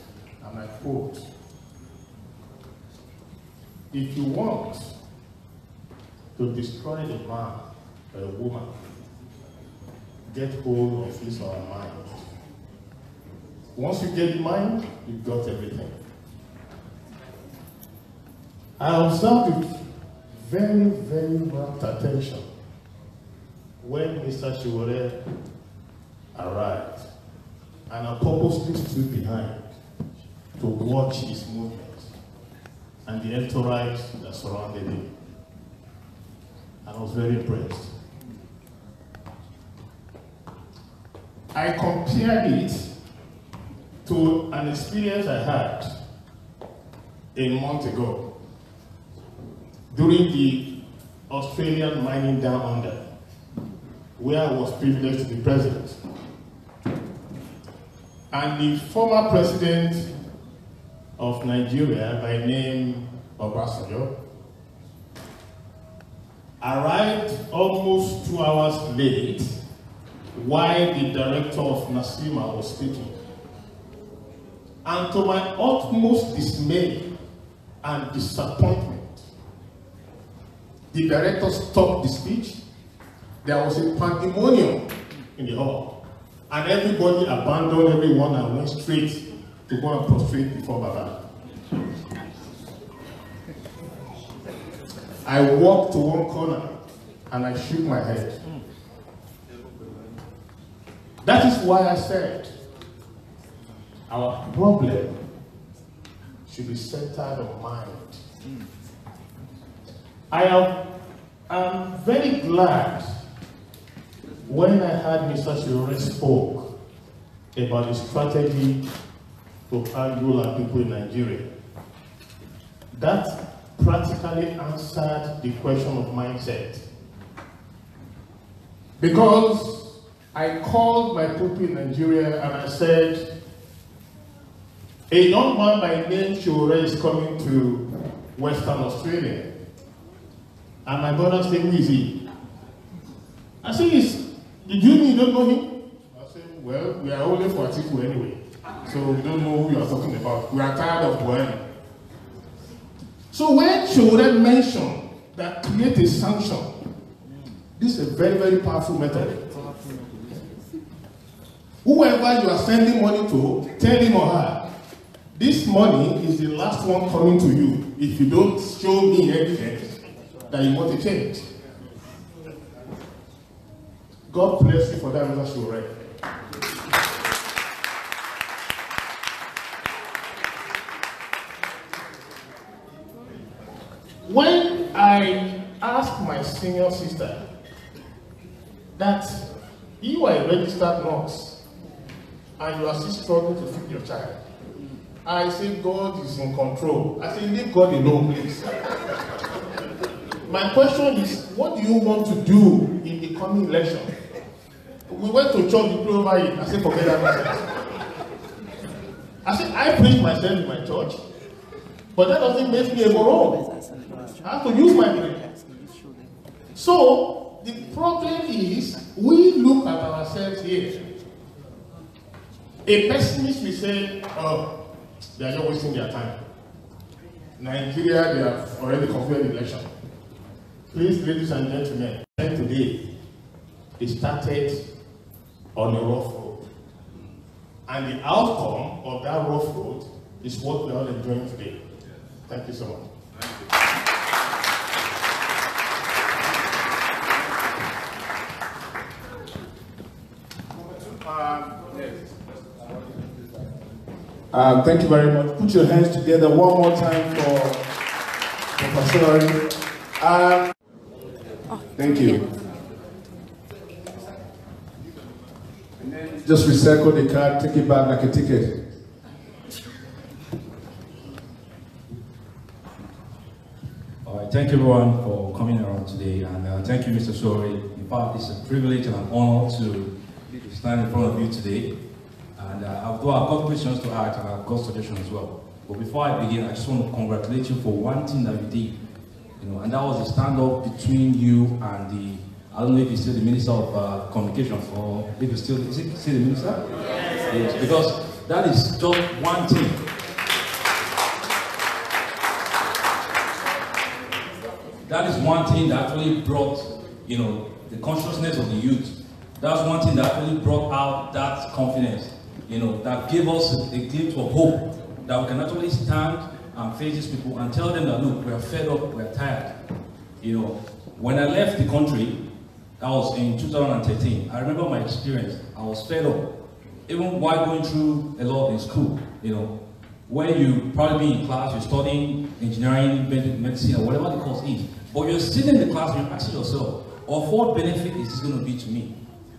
and I quote, if you want to destroy the man or a woman, get hold of his or her mind. Once you get the mind, you've got everything. I observed with very, very rapt attention when Mr. Sowore arrived, and I purposely stood behind to watch his movement and the entourage that surrounded him. And I was very impressed. I compared it to an experience I had a month ago during the Australian mining down under, where I was privileged to be president. And the former president of Nigeria, by name Obasanjo, arrived almost 2 hours late while the director of NASIMA was speaking. And to my utmost dismay and disappointment, the director stopped the speech. There was a pandemonium in the hall, and everybody abandoned everyone and went straight to go and prostrate before Baba. I walked to one corner and I shook my head. That is why I said our problem should be centered on mind. I am very glad when I heard Mr. Sowore spoke about the strategy to handle our people in Nigeria. That practically answered the question of mindset. Because I called my people in Nigeria and I said, a young man by name Sowore is coming to Western Australia. And my brother said, who is he? I said, did you don't know him? I said, well, we are only for Atiku anyway. So we don't know who you are talking about. We are tired of Buhari. So when Sowore mentioned that create a sanction, this is a very, very powerful method. Whoever you are sending money to, tell him or her, this money is the last one coming to you if you don't show me evidence that you want to change. God bless you for that, Mr. Sowore. When I asked my senior sister that you are a registered nurse and you are still struggling to feed your child, I said, God is in control. I said, leave God alone, please. My question is, what do you want to do in the coming election? We went to church, we prayed over it. I said, forget that myself. I said, I preach myself in my church, but that doesn't make me a moron. I have to use my brain. So, the problem is, we look at ourselves here. A pessimist will say, oh, they are just wasting their time. Nigeria, they have already completed the election. Please, ladies and gentlemen, today, it started on a rough road. And the outcome of that rough road is what we are all enjoying today. Thank you so much. Thank you very much. Put your hands together one more time for Pastor. Thank you. Just recycle the card, take it back like a ticket. All right, thank you everyone for coming around today, and thank you, Mr. Sowore. In fact, it's a privilege and an honor to stand in front of you today. And I've got questions to ask and I've got suggestions as well. But before I begin, I just want to congratulate you for one thing that you did, and that was the stand-up between you and the, I don't know if he's still the Minister of Communications or if he's still, is he still the Minister? Yes, because that is just one thing. That is one thing that actually brought, the consciousness of the youth. That's one thing that actually brought out that confidence, that gave us a glimpse of hope that we can actually stand and face these people and tell them that, look, we're fed up, we're tired. When I left the country, that was in 2013. I remember my experience. I was fed up, even while going through a lot in school. Where you probably be in class, you're studying engineering, medicine, or whatever the course is, but you're sitting in the class and you're asking yourself, of what benefit is this going to be to me?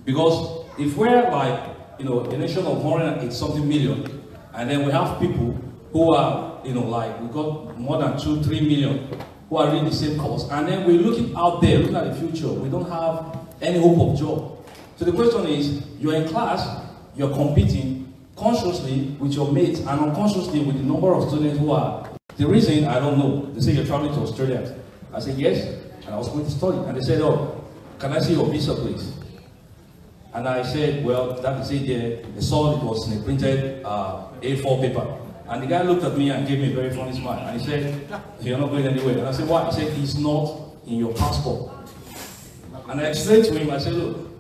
Because if we're like, a nation of 108 something million, and then we have people who are, like, we got more than 2-3 million who are reading the same course, and then we're looking out there, looking at the future, we don't have any hope of job. So the question is, you're in class, you're competing consciously with your mates and unconsciously with the number of students who are. The reason, I don't know. They say you're traveling to Australia. I said yes, and I was going to study. And they said, oh, can I see your visa, please? And I said, well, that is it there. They saw it was in a printed A4 paper. And the guy looked at me and gave me a very funny smile. And he said, you're not going anywhere. And I said, why? He said, it's not in your passport. And I explained to him, I said, look,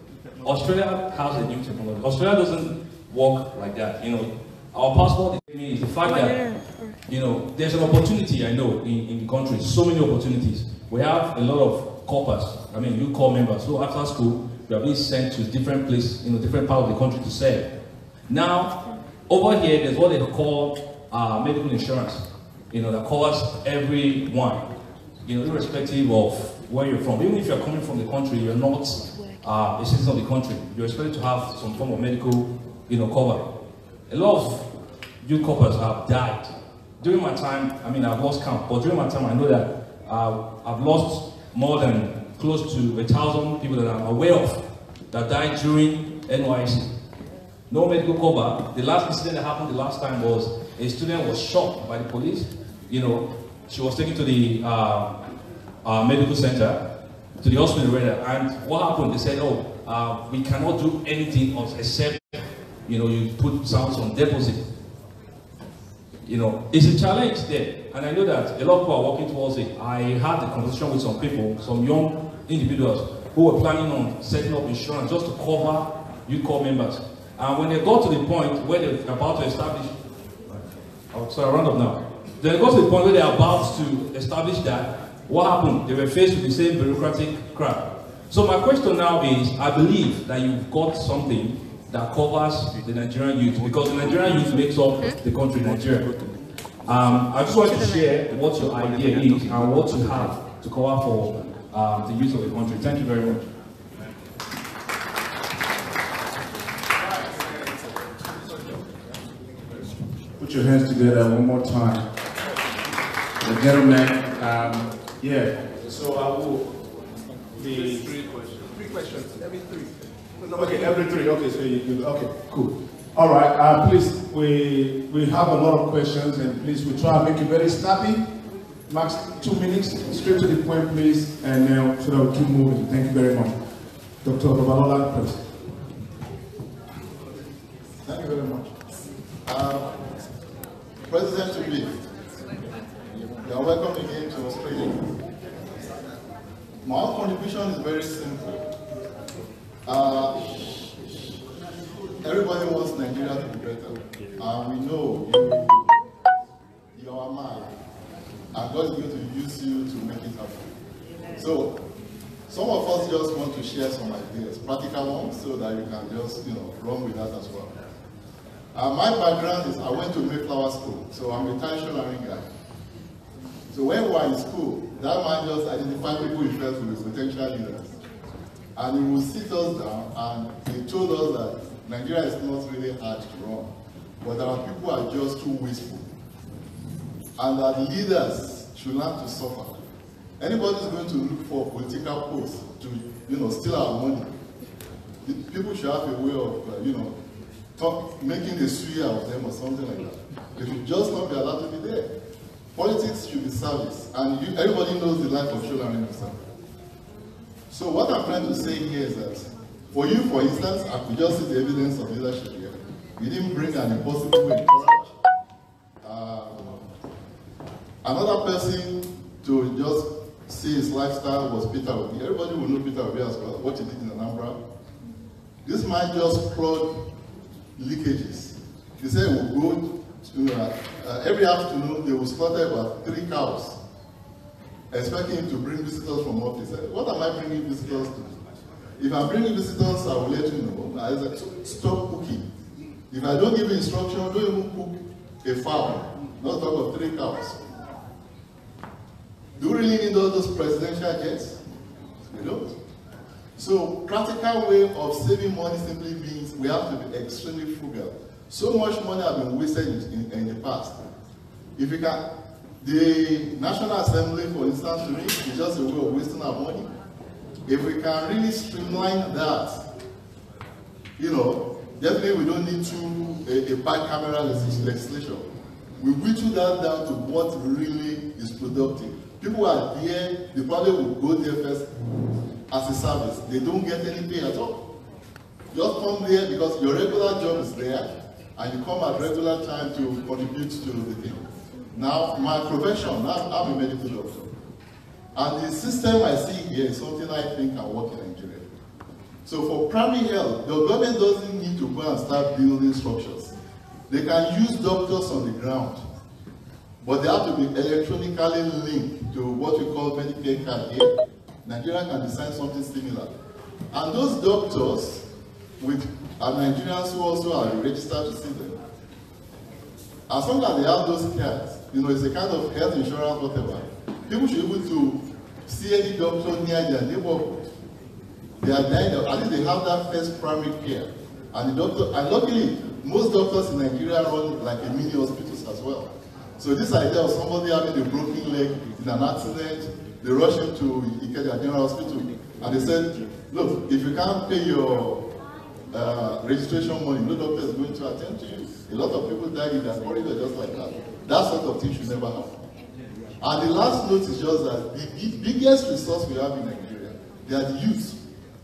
Australia has a new technology. Australia doesn't work like that. You know, our passport is the fact that, you know, there's an opportunity, I know, in the country, so many opportunities. We have a lot of corpers, I mean, you call members. So after school, we are being sent to different places, you know, different parts of the country to serve. Now, over here, there's what they call medical insurance, you know, that covers everyone, you know, irrespective of where you're from. Even if you're coming from the country, you're not a citizen of the country, you're expected to have some form of medical, you know, cover. A lot of youth corpers have died. During my time, I mean, I've lost count, but during my time, I know that I've lost more than close to 1,000 people that I'm aware of that died during NYC. No medical cover. The last incident that happened the last time was a student was shot by the police. You know, she was taken to the medical center, to the hospital rather, and what happened? They said, oh, we cannot do anything else except, you know, you put sounds on deposit. You know, it's a challenge there, and I know that a lot of people are working towards it. I had a conversation with some people, some young individuals who were planning on setting up insurance just to cover youth corps members. And when they got to the point where they're about to establish, so I round up now. They got to the point where they're about to establish that, what happened? They were faced with the same bureaucratic crap. So my question now is, I believe that you've got something that covers the Nigerian youth, because the Nigerian youth makes up the country Nigeria. I just want to share what your idea is and what you have to cover for the youth of the country. Thank you very much. Put your hands together one more time. The gentleman, yeah. So I will be three questions. Every three. Okay, every three. Okay, so you okay, cool. All right, please, we have a lot of questions, and please, we try to make it very snappy. Max 2 minutes, straight to the point, please, and now so that we keep moving. Thank you very much. Dr. Babalola, please. Thank you very much. President to be, you are welcome again to Australia. My own contribution is very simple. Everybody wants Nigeria to be better, and we know you are a man, and God is going to use you to make it happen. So, some of us just want to share some ideas, practical ones, so that you can just, you know, run with that as well. My background is I went to Mayflower School, so I'm a time-sharing guy. So when we were in school, that man just identified people he felt with potential leaders. And he would sit us down and he told us that Nigeria is not really hard to run, but our people are just too wasteful. And that leaders should learn to suffer. Anybody who's going to look for political posts to, you know, steal our money, people should have a way of, you know, making a suya of them or something like that. They should just not be allowed to be there. Politics should be service, and everybody knows the life of Shola Remusa. So what I'm trying to say here is that, for you, for instance, I could just see the evidence of leadership here. You didn't bring an impossible way courage. Another person to just see his lifestyle was Peter Obi. Everybody will know Peter Obi as well, what he did in Anambra. This man just plugged leakages. He said we'll go to, every afternoon they will slaughter about 3 cows, expecting him to bring visitors from office. What am I bringing visitors to? If I'm bringing visitors, I will let you know. I said, stop cooking. If I don't give you instruction, don't even cook a fowl, not talk of 3 cows. Do we really need all those presidential jets? We don't. So, practical way of saving money simply means we have to be extremely frugal. So much money has been wasted in the past. If you can, the National Assembly, for instance, to me, is just a way of wasting our money. If we can really streamline that, you know, definitely we don't need a bicameral legislation. We whittle that down to what really is productive. People are there, the public will go there first as a service. They don't get any pay at all. just come there because your regular job is there, and you come at regular time to contribute to the thing. Now, my profession, I'm a medical doctor. And the system I see here is something I think can work in Nigeria. So for primary health, the government doesn't need to go and start building structures. They can use doctors on the ground, but they have to be electronically linked to what we call Medicare card here. Nigeria can design something similar. And those doctors are Nigerians who also are registered to see them. As long as they have those cards, it's a kind of health insurance, whatever, people should be able to see any doctor near their neighborhood. They are dying, at least they have that first primary care. And the doctor, and luckily, most doctors in Nigeria run like a mini hospitals as well. So this idea of somebody having a broken leg in an accident, they rush him to Ikeja General Hospital, and they said, look, if you can't pay your registration money, no doctor is going to attend to you. A lot of people die in their corridor just like that. That sort of thing should never happen. And the last note is just that the biggest resource we have in Nigeria, they are the youth.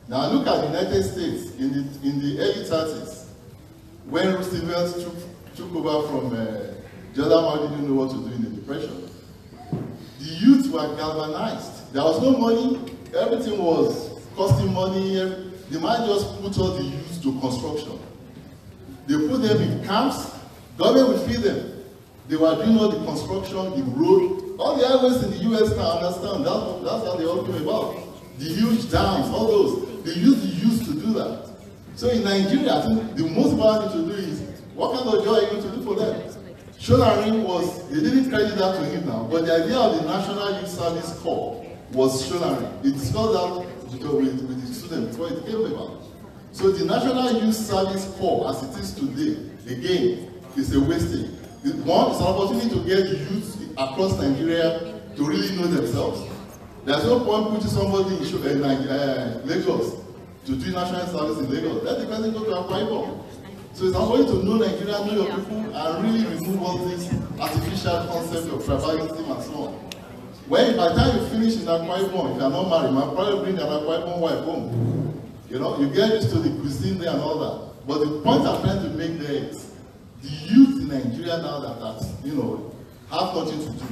Now look at the United States in the early 30s, when Roosevelt took over from the other man didn't know what to do in the Depression. The youth were galvanized. There was no money, everything was costing money. The man just put all the youth to construction. They put them in camps, government will feed them. They were doing all the construction, the road, all the highways in the US now understand, that's how they all came about. The huge dams, all those, they use the youth to do that. So in Nigeria, I think the most important thing to do is, what kind of job are you going to do for them? Sholaring was, they didn't credit that to him now, but the idea of the National Youth Service Corps was sholaring. It discussed that with the students before it came about. So the National Youth Service Corps, as it is today, again, is a wastage. One, it's an opportunity to get youth across Nigeria to really know themselves. There's no point putting somebody in Lagos to do national service in Lagos. Let the person go to Akwa Ibom. So it's a way to know Nigeria, know your people, and really remove all this artificial concept of tribalism and so on. When by the time you finish in Akwa Ibom, if you are not married, you might probably bring an Akwa Ibom wife home. You get used to the cuisine there and all that. But the point I'm trying to make there is, the youth in Nigeria now that have nothing to do,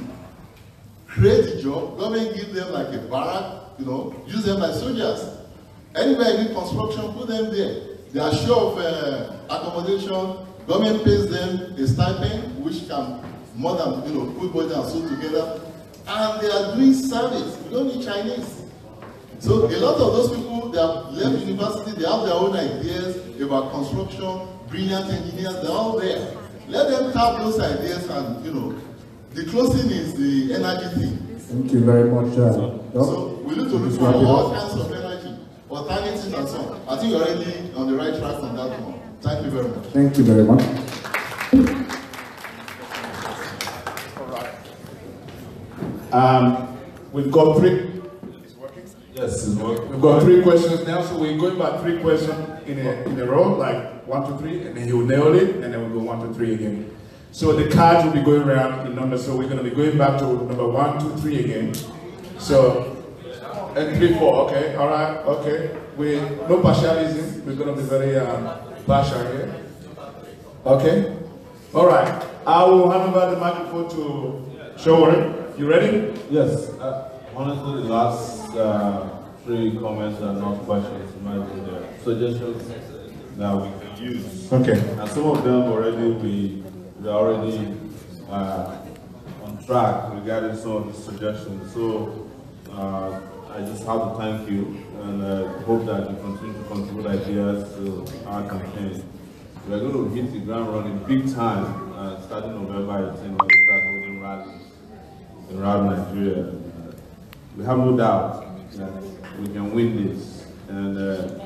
create a job, government give them like a barrack, use them like soldiers. Anywhere you need construction, put them there. They are sure of accommodation, government pays them a stipend, which can more than put body and soul together, and they are doing service. You don't need Chinese. So a lot of those people, they have left university, they have their own ideas about construction, brilliant engineers, they're all there. Let them tap those ideas and, the closing is the energy thing. Thank you very much. So we need to look for all kinds of energy, alternatives and so on. I think you're already on the right track on that one. Thank you very much. Thank you very much. All right. We've got three. Yes, it's working. We've got 3 questions now, so we're going by 3 questions in a row, like 1, 2, 3, and then he'll nail it, and then we'll go 1, 2, 3 again. So the cards will be going around in numbers, so we're going to be going back to number 1, 2, 3 again. So, and 3, 4, okay, all right, okay. No partialism, we're going to be very partial here. Okay, all right. I will hand over the microphone to Sowore. You ready? Yes. Honestly, the last 3 comments are not questions, they're suggestions that we can use. Okay. And some of them already, we're already on track regarding some of the suggestions. So I just have to thank you and hope that you continue to contribute ideas to our campaign. We're going to hit the ground running big time starting November 18 when we start holding rallies around Nigeria. We have no doubt that we can win this, and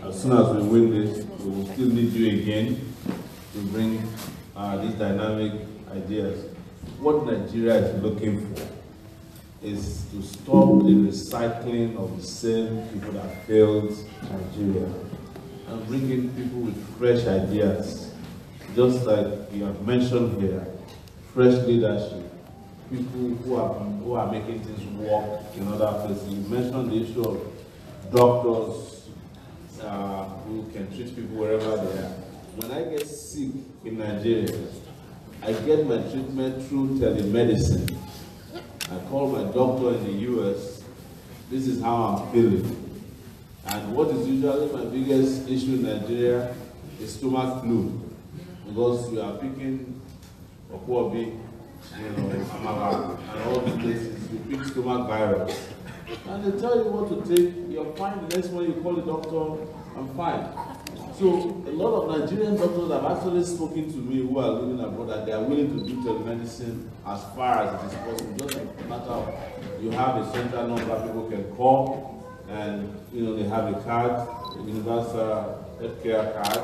as soon as we win this, we will still need you again to bring these dynamic ideas. What Nigeria is looking for is to stop the recycling of the same people that failed Nigeria and bring in people with fresh ideas, just like you have mentioned here, fresh leadership. People who are making things work in other places. You mentioned the issue of doctors who can treat people wherever they are. When I get sick in Nigeria, I get my treatment through telemedicine. I call my doctor in the US, this is how I'm feeling. And what is usually my biggest issue in Nigeria is stomach flu. Because you are picking Okwobi, Amara, and all these places, you pick stomach virus. And they tell you what to take, you're fine. The next one you call the doctor, I'm fine. So a lot of Nigerian doctors have actually spoken to me who are living abroad that they are willing to do telemedicine as far as it is possible. Just a matter of you have a central number people can call, and they have a card, a universal healthcare card,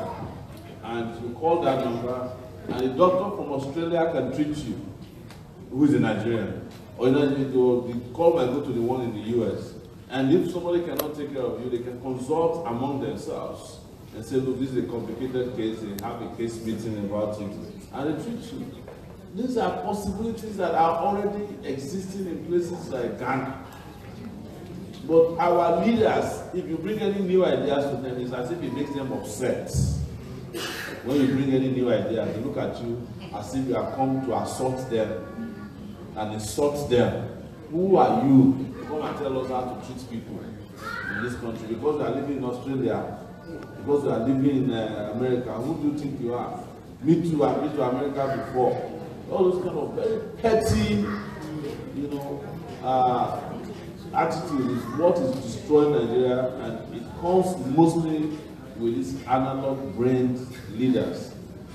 and you call that number, and a doctor from Australia can treat you, who is a Nigerian. Or the call might go to the one in the US. And if somebody cannot take care of you, they can consult among themselves and say, look, this is a complicated case, they have a case meeting about it, and they treat you. These are possibilities that are already existing in places like Ghana. But our leaders, if you bring any new ideas to them, it's as if it makes them upset. When you bring any new ideas, they look at you as if you have come to assault them and insult them. Who are you to come and tell us how to treat people in this country? Because we are living in Australia, because we are living in America, who do you think you are? Me too, I've been to America before. All those kind of very petty, attitude is what is destroying Nigeria, and it comes mostly with these analog brained leaders.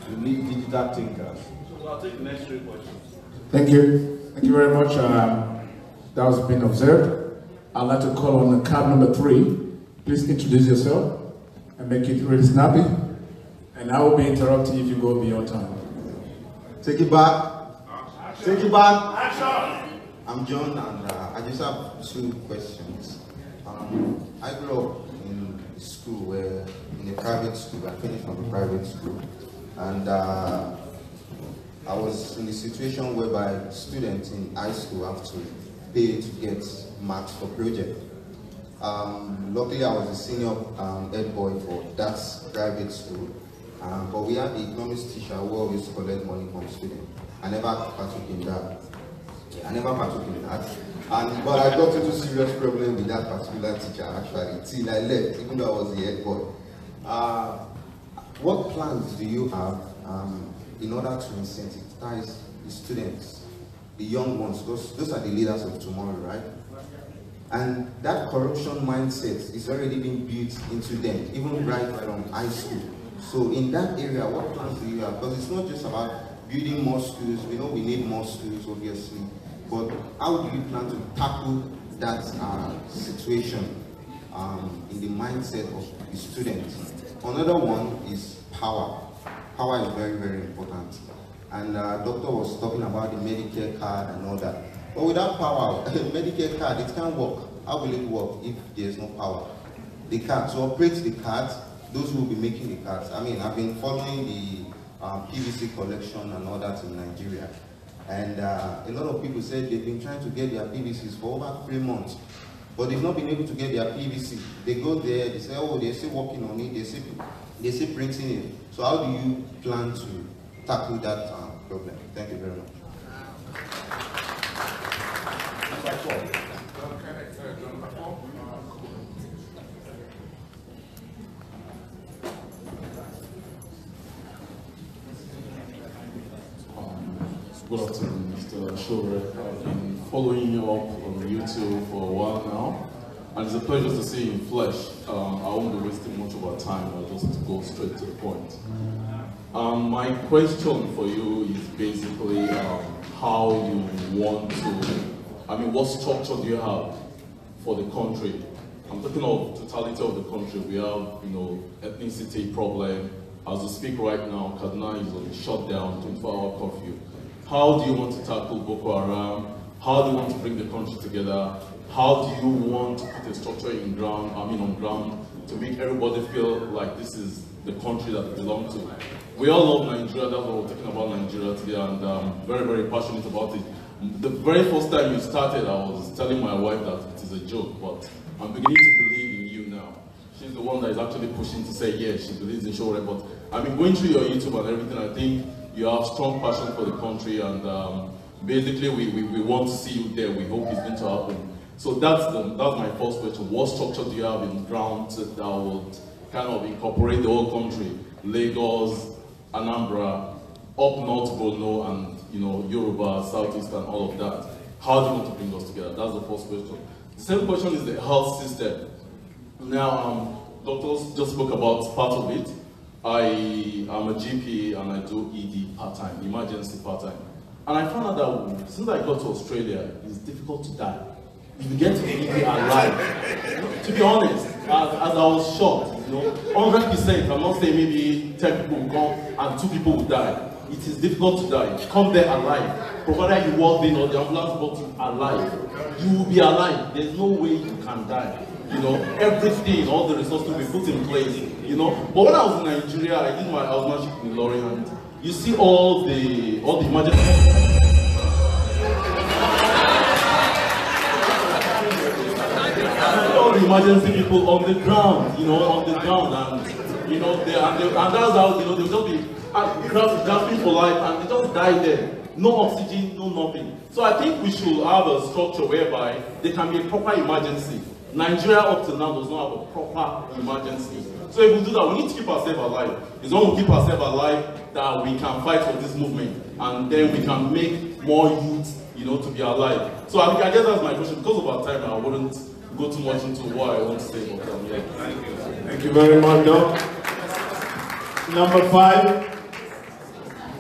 You need digital thinkers. So I'll take the next 3 questions. Thank you. Thank you very much. That was been observed. I'd like to call on card number 3. Please introduce yourself and make it really snappy. And I will be interrupting if you go beyond time. Take it back. Take it back. Action. I'm John, and I just have 2 questions. I grew up in a school in a private school. I finished from a private school, and I was in a situation whereby students in high school have to pay to get marks for project. Luckily, I was a senior head boy for that private school, but we had the economics teacher who always collect money from students. I never partook in that. But I got into serious problem with that particular teacher actually till I left, even though I was the head boy. What plans do you have in order to incentivize the students, the young ones, because those are the leaders of tomorrow, right? And that corruption mindset is already being built into them, even right from high school. So in that area, what plans do you have? Because it's not just about building more schools. We know we need more schools, obviously. But how do you plan to tackle that situation in the mindset of the students? Another one is power. Power is very, very important. And doctor was talking about the Medicare card and all that. But without power, Medicare card, it can't work. How will it work if there's no power? The card, to operate the cards, those who will be making the cards. I mean, I've been following the PVC collection and all that in Nigeria. And a lot of people said they've been trying to get their PVCs for over 3 months. But they've not been able to get their PVC. They go there, they say, oh, they're still working on it, they're still printing it. So how do you plan to tackle that problem? Thank you very much. Good afternoon, Mr. Sowore. I've been following you up on YouTube for a while now, and it's a pleasure to see you in flesh. I won't be wasting much of our time, I'll just go straight to the point. My question for you is basically how you want to, what structure do you have for the country? I'm talking of totality of the country. We have, ethnicity problem. As we speak right now, Kaduna is on shutdown, 24-hour curfew. How do you want to tackle Boko Haram? How do you want to bring the country together? How do you want to put a structure on ground to make everybody feel like this is the country that they belong to? We all love Nigeria, that's what we're talking about Nigeria today, and I'm very, very passionate about it. The very first time you started, I was telling my wife that it is a joke, but I'm beginning to believe in you now. she's the one that is actually pushing to say, yes, she believes in Sowore. But I mean, going through your YouTube and everything, I think you have strong passion for the country, and basically we want to see you there. We hope it's going to happen. So that's my first question. What structure do you have in ground that would kind of incorporate the whole country? Lagos, Anambra, up north Borno, and Yoruba, Southeast, and all of that. How do you want to bring us together? That's the first question. The second question is the health system. Now, doctors just spoke about part of it. I am a GP and I do ED part-time, emergency part-time. And I found out that since I got to Australia, it's difficult to die. If you get to ED alive, to be honest, as I was shocked, 100%, I'm not saying maybe 10 people will come and 2 people will die. It is difficult to die. Come there alive. Provided you walk in or the ambulance brought you alive, you will be alive. There's no way you can die. Everything, all the resources will be put in place. But when I was in Nigeria, I was matching in Lorry, and you see all the emergency. All the emergency people on the ground, and that's how they'll just be grasping for life, and they just die there. No oxygen, no nothing. So I think we should have a structure whereby there can be a proper emergency. Nigeria up to now does not have a proper emergency. So if we do that, we need to keep ourselves alive. It's when we keep ourselves alive that we can fight for this movement, and then we can make more youth, to be alive. So I guess that's my question. Because of our time, I wouldn't go too much into what I want to say, but yeah. Thank you. Thank you very much, Doc. Number 5.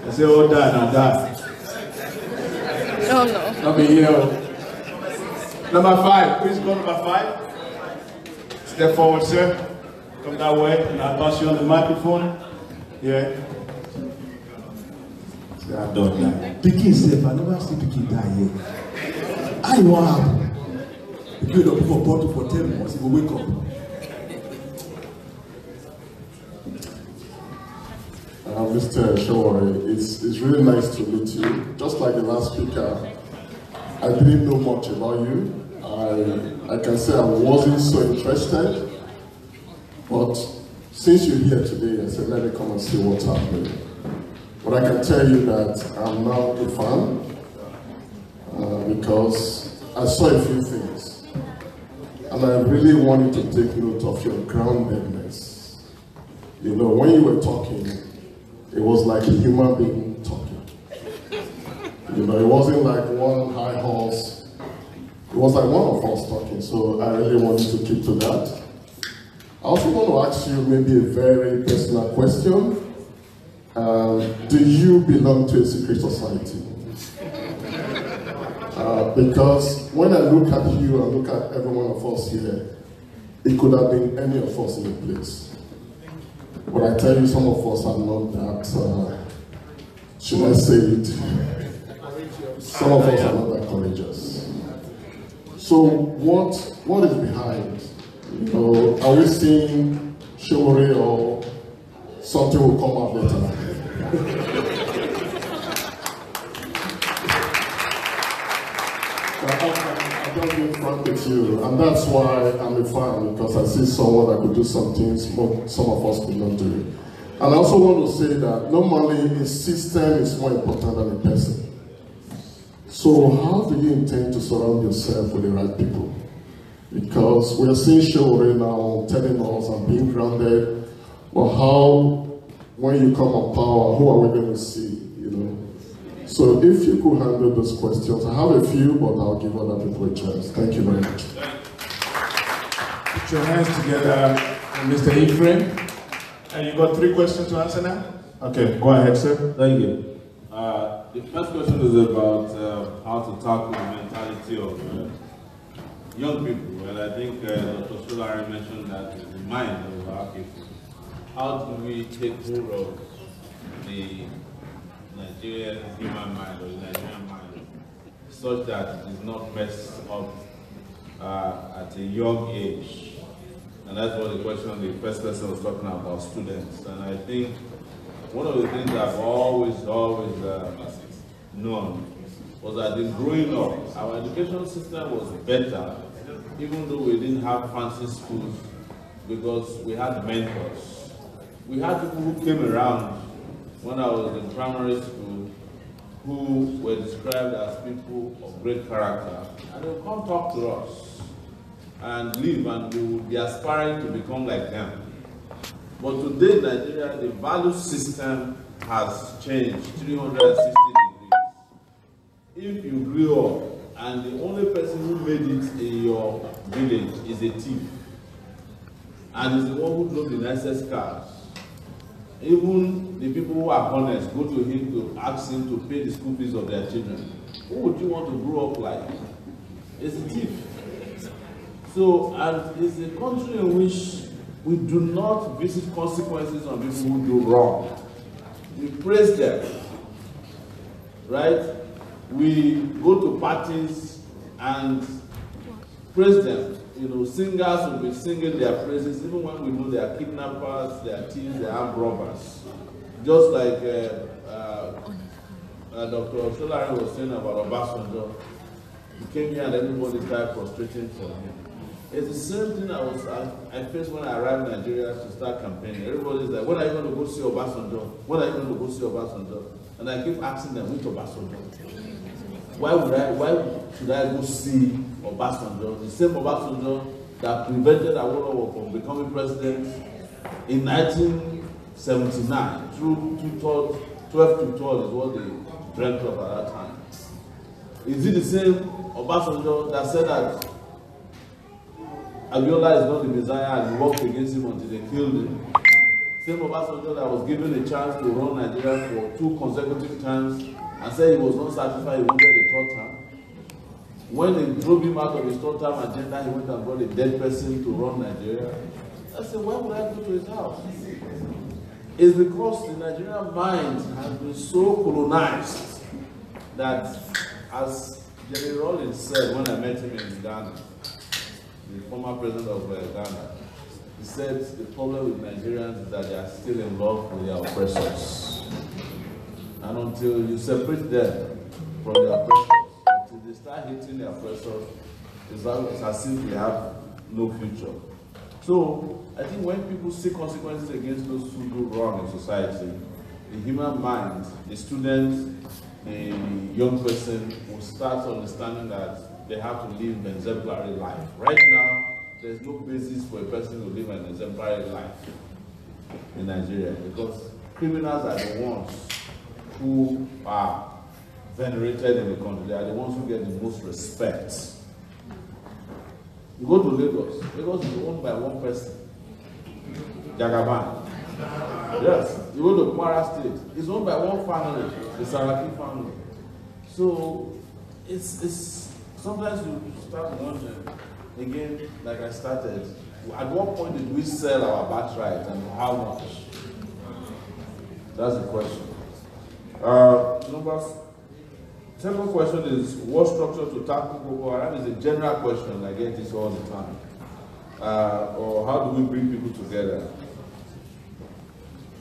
I say, oh, die. Oh, no. Not be here. Number 5. Please go number 5. Step forward, sir. Come that way, and I'll pass you on the microphone. Yeah. I don't die. Pikin safe. I never see Pikin die here. I want happen. You don't put a bottle for 10 months, he will wake up. Mr. Sowore, it's really nice to meet you. Just like the last speaker, I didn't know much about you. I can say I wasn't so interested, but since you're here today, I said, let me come and see what's happening. But I can tell you that I'm now a fan, because I saw a few things. And I really wanted to take note of your groundedness. When you were talking, it was like a human being talking. It wasn't like one high horse. It was like one of us talking, so I really wanted to keep to that. I also want to ask you maybe a very personal question. Do you belong to a secret society? Because when I look at you and look at every one of us here, it could have been any of us in the place. But I tell you, some of us are not that, should I say it? Some of us are not that courageous. So what is behind? Are we seeing Sowore, or something will come out later? I'm just being frank with you, and that's why I'm a fan, because I see someone that could do some things some of us could not do. And I also want to say that normally a system is more important than a person. So how do you intend to surround yourself with the right people? Because we are seeing Sowore now telling us and being grounded, but how, when you come on power, who are we going to see, So if you could handle those questions, I have a few, but I'll give other people a chance. Thank you very much. Put your hands together, Mr. Ephraim. And you got 3 questions to answer now? Okay, go ahead, sir. Thank you. The first question is about how to tackle the mentality of young people. And I think Dr. Sowore mentioned that in the mind of our people. How do we take hold of the Nigerian human mind or the Nigerian mind such that it is not messed up at a young age? And that's what the question the first person was talking about, students. And I think one of the things I've always known was that in growing up, our education system was better, even though we didn't have fancy schools because we had mentors. We had people who came around when I was in primary school who were described as people of great character, and they would come talk to us and leave, and we would be aspiring to become like them. But today in Nigeria, the value system has changed 360 degrees. If you grew up and the only person who made it in your village is a thief, and is the one who drove the nicest cars, even the people who are honest go to him to ask him to pay the school fees of their children. Who would you want to grow up like? It's a thief. So, and it's a country in which we do not visit consequences on people who do wrong. We praise them, right? We go to parties and praise them. You know, singers will be singing their praises even when we know they are kidnappers, they are thieves, they are armed robbers. Just like Dr. Sowore was saying about Obasanjo. He came here and everybody started prostrating for him. It's the same thing I faced when I arrived in Nigeria to start campaigning. Everybody's like, when are you going to go see Obasanjo? When are you going to go see Obasanjo? And I keep asking them, which Obasanjo? Why should I go see Obasanjo? The same Obasanjo that prevented Awolowo from becoming president in 1979 through 12 to 12 is what they dreamt of at that time. Is it the same Obasanjo that said that Abiola is not the Messiah and he walked against him until they killed him? Same Obasanjo that was given a chance to run Nigeria for 2 consecutive terms and said he was not satisfied, he wanted a 3rd term. When they drove him out of his 3rd term agenda, he went and brought a dead person to run Nigeria. I said, why would I go to his house? It's because the Nigerian mind has been so colonized that, as Jerry Rawlings said when I met him in Ghana, the former president of Ghana, he said the problem with Nigerians is that they are still in love with their oppressors. And until you separate them from their oppressors, until they start hating their oppressors, it's as if they have no future. So I think when people see consequences against those who do wrong in society, the human mind, the student, the young person will start understanding that they have to live an exemplary life. Right now, there's no basis for a person to live an exemplary life in Nigeria because criminals are the ones who are venerated in the country. They are the ones who get the most respect. You go to Lagos. Lagos is owned by one person, Jagaban. Yes. You go to Kwara State. It's owned by one family, the Saraki family. So it's sometimes you start wondering again, like I started. At what point did we sell our birthright and how much? That's the question. Second question is, what structure to tackle Boko Haram? Is a general question. I get this all the time. Or how do we bring people together?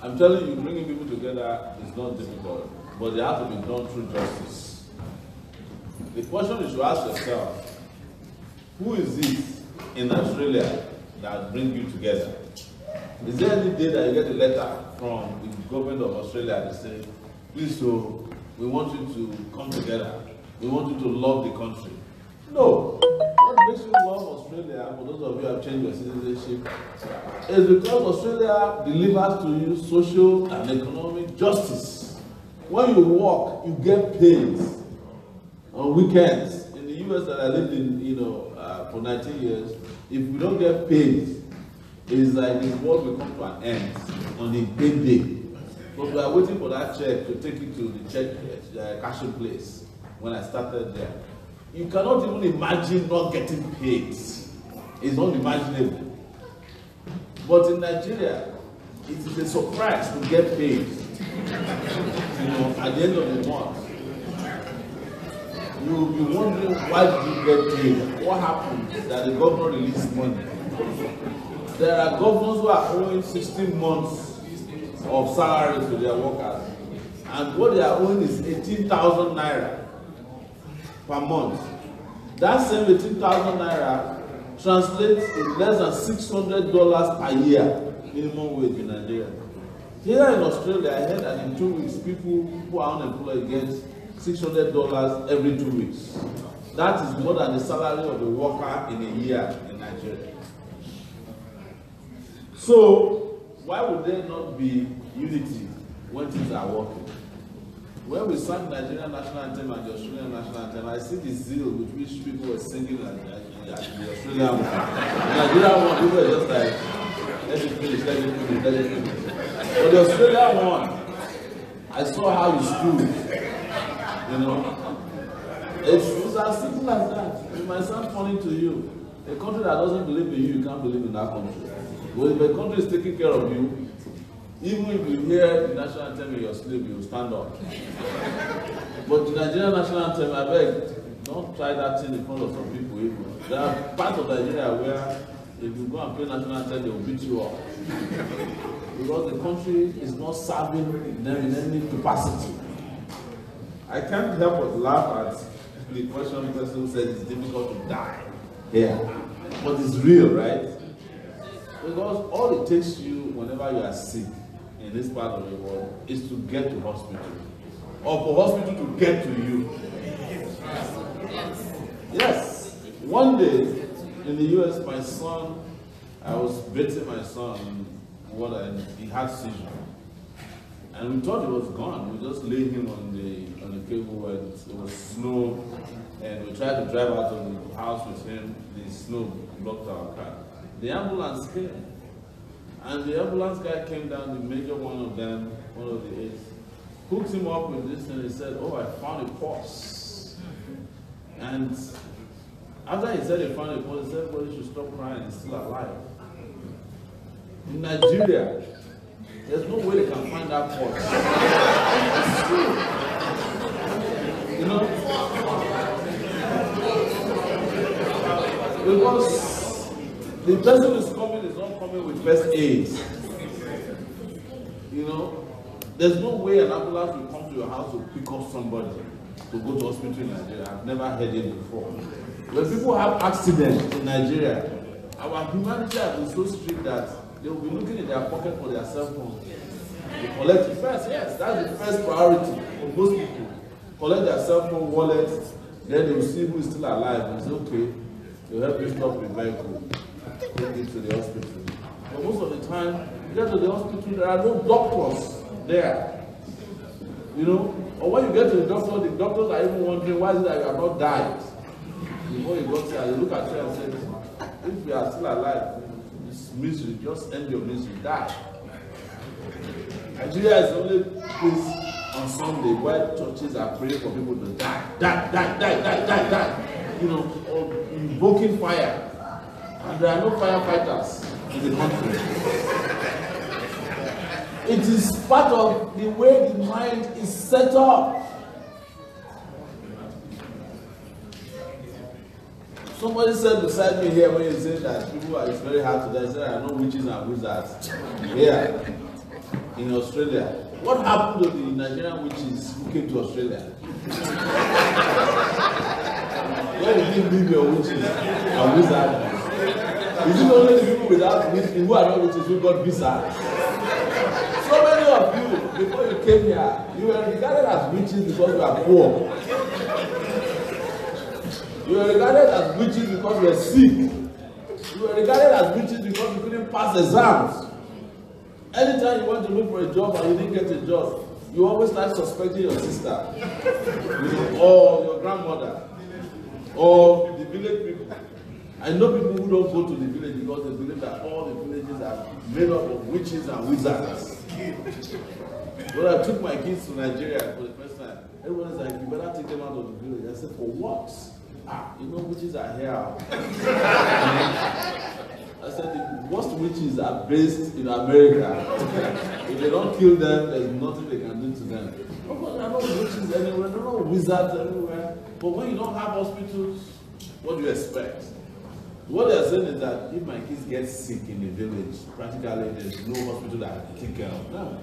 I'm telling you, bringing people together is not difficult, but they have to be done through justice. The question you should ask yourself, who is it in Australia that brings you together? Is there any day that you get a letter from the government of Australia that say, please, so we want you to come together. We want you to love the country. No. What makes you love Australia, for those of you who have changed your citizenship, is because Australia delivers to you social and economic justice. When you work, you get paid on weekends. In the US that I lived in, for 19 years, if we don't get paid, it's like the world will come to an end on a paid day. But we are waiting for that check to take it to the check cashing place when I started there. You cannot even imagine not getting paid. It's unimaginable. But in Nigeria, it is a surprise to get paid. At the end of the month. You'll be wondering, why did you get paid? What happened that the governor released money? There are governors who are owing 16 months of salary to their workers, and what they are owing is 18,000 naira per month. That same 18,000 naira translates to less than $600 per year minimum wage in Nigeria. Here in Australia, I heard that in 2 weeks, people who are unemployed get $600 every 2 weeks. That is more than the salary of a worker in a year in Nigeria. So, why would there not be unity when things are working? When we sang the Nigerian national anthem and the Australian national anthem, I see the zeal with which people were singing the Australian one. The Nigerian one, people were just like, let it finish, let it finish, let it finish. But the Australian one, I saw how you stood, you know. It's as simple as that. It might sound funny to you. A country that doesn't believe in you, you can't believe in that country. But if a country is taking care of you, even if you hear the national anthem in your sleep, you will stand up. But the Nigerian national anthem, I beg, don't try that thing in front of some people. Even. There are parts of Nigeria where if you go and play national anthem, they will beat you up. Because the country is not serving them in any capacity. I can't help but laugh at the question the person who said it's difficult to die here. But it's real, right? Because all it takes you whenever you are sick in this part of the world is to get to hospital. Or for hospital to get to you. Yes. One day in the US, my son, I was bathing my son in water and he had seizure. And we thought he was gone. We just laid him on the cable and it was snow. And we tried to drive out of the house with him. The snow blocked our car. The ambulance came. And the ambulance guy came down, the major one of them, one of the aides, hooked him up with this and he said, oh, I found a pulse. And after he said he found a pulse, he said, everybody should stop crying, he's still alive. In Nigeria, there's no way they can find that pulse. It's true. You know? Because the person who is coming is not coming with first aid. You know, there's no way an ambulance will come to your house to pick up somebody to go to hospital in Nigeria. I've never heard it before. When people have accidents in Nigeria, our humanity has been so strict that they will be looking in their pocket for their cell phone. They collect it first, yes, that's the first priority for most people. Collect their cell phone, wallet, then they will see who is still alive and say, okay, they'll help you stop the vehicle, take it to the hospital. But most of the time, you get to the hospital, there are no doctors there. You know, or when you get to the doctors are even wondering, why is it that you have not died? Before you got there, they look at you and say, if you are still alive, it's misery, just end your misery, die. Nigeria is the only place on Sunday where churches are praying for people to die, die. You know, or invoking fire. And there are no firefighters in the country. It is part of the way the mind is set up. Somebody said beside me here when you said that people are, it's very hard to die, said there are no witches and wizards here in Australia. What happened to the Nigerian witches who came to Australia? Where did you leave your witches and wizards? Is it only the people without witches who are not witches who got visa? So many of you, before you came here, you were regarded as witches because you are poor. You were regarded as witches because you were sick. You were regarded as witches because you couldn't pass exams. Anytime you went to look for a job and you didn't get a job, you always start suspecting your sister, or your grandmother, or the village people. I know people who don't go to the village because they believe that all the villages are made up of witches and wizards. When I took my kids to Nigeria for the first time, everyone's like, you better take them out of the village. I said, for what? You know witches are here. I said, the worst witches are based in America. If they don't kill them, there's nothing they can do to them. Of course, there are no witches anywhere, there are no wizards everywhere. But when you don't have hospitals, what do you expect? What they are saying is that if my kids get sick in the village, practically there's no hospital that can take care of them.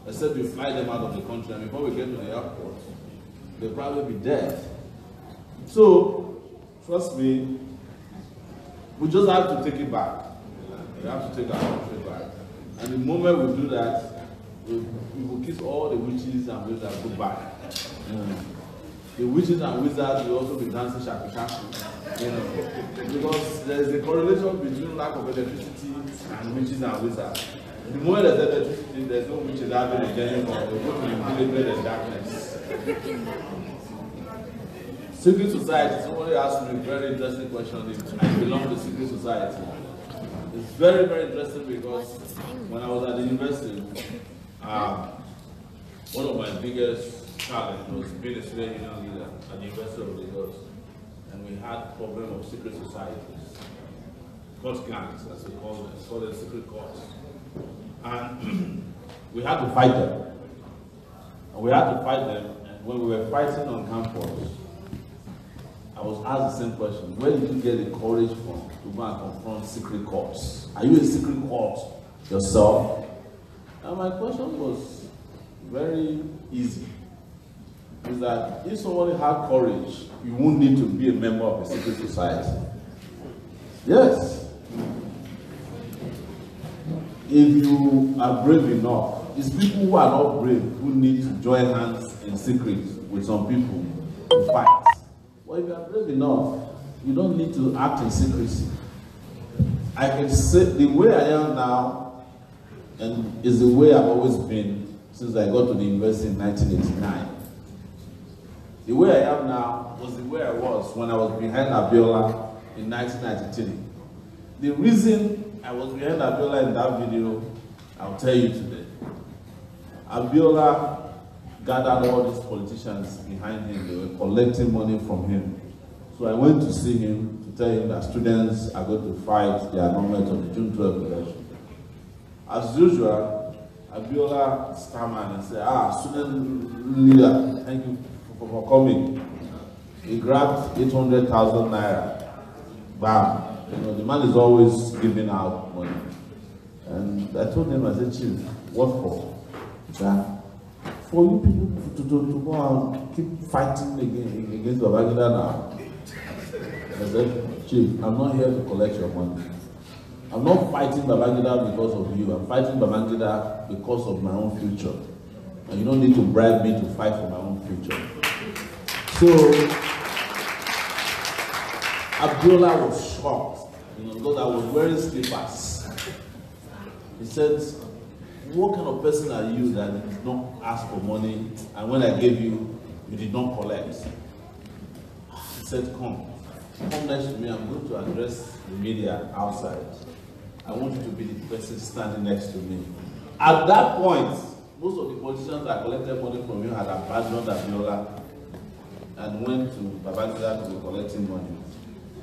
Except we fly them out of the country, and before we get to the airport, they'll probably be dead. So, trust me, We just have to take it back. We have to take our country back. And the moment we do that, we will kiss all the witches and wizards goodbye. The witches and wizards will also be dancing shaku shaku, because there is a correlation between lack of electricity and witches and wizards. The moment there's electricity, there's no witches having a genuine or they go to the village and darkness. Secret society, somebody asked me a very interesting question if I belong to secret society. It's very, very interesting because when I was at the university, one of my biggest challenges was being a student union leader at the University of Lagos. And we had problem of secret societies, court gangs, as we call them, called them secret courts. And we had to fight them. And we had to fight them, and when we were fighting on campus, I was asked the same question: where did you get the courage from to go and confront secret courts? Are you a secret court yourself? And my question was very easy. Is that if somebody had courage, you won't need to be a member of a secret society. Yes. If you are brave enough, it's people who are not brave who need to join hands in secret with some people to fight. Well, if you are brave enough, you don't need to act in secrecy. I can say the way I am now, and is the way I've always been since I got to the university in 1989. The way I am now was the way I was when I was behind Abiola in 1993. The reason I was behind Abiola in that video, I'll tell you today. Abiola gathered all these politicians behind him. They were collecting money from him. So I went to see him to tell him that students are going to fight the annulment of the June 12th election. As usual, Abiola stammered and said, student leader, thank you for coming. He grabbed 800,000 naira. Bam. The man is always giving out money. And I told him, I said, Chief, what for? He said, for you people to go and keep fighting against Babangida now. I said, Chief, I'm not here to collect your money. I'm not fighting Babangida because of you. I'm fighting Babangida because of my own future. And you don't need to bribe me to fight for my own future. So, Abdullah was shocked, because I was wearing slippers. He said, what kind of person are you that did not ask for money, and when I gave you, you did not collect? He said, come next to me, I'm going to address the media outside. I want you to be the person standing next to me. At that point, most of the politicians that collected money from you had abandoned Abiola and went to Babangida to be collecting money.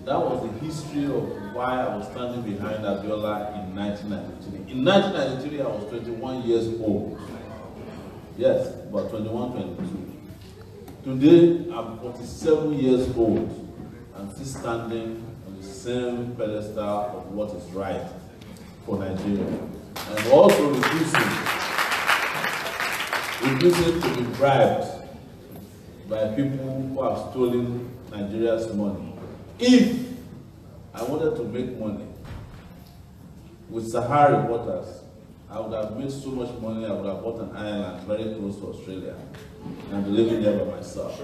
That was the history of why I was standing behind Abiola in 1993. In 1993, I was 21 years old. Yes, about 21, 22. Today, I'm 47 years old and still standing on the same pedestal of what is right for Nigeria. And also refusing to be bribed by people who have stolen Nigeria's money. If I wanted to make money with Sahara waters, I would have made so much money, I would have bought an island very close to Australia and be living there by myself.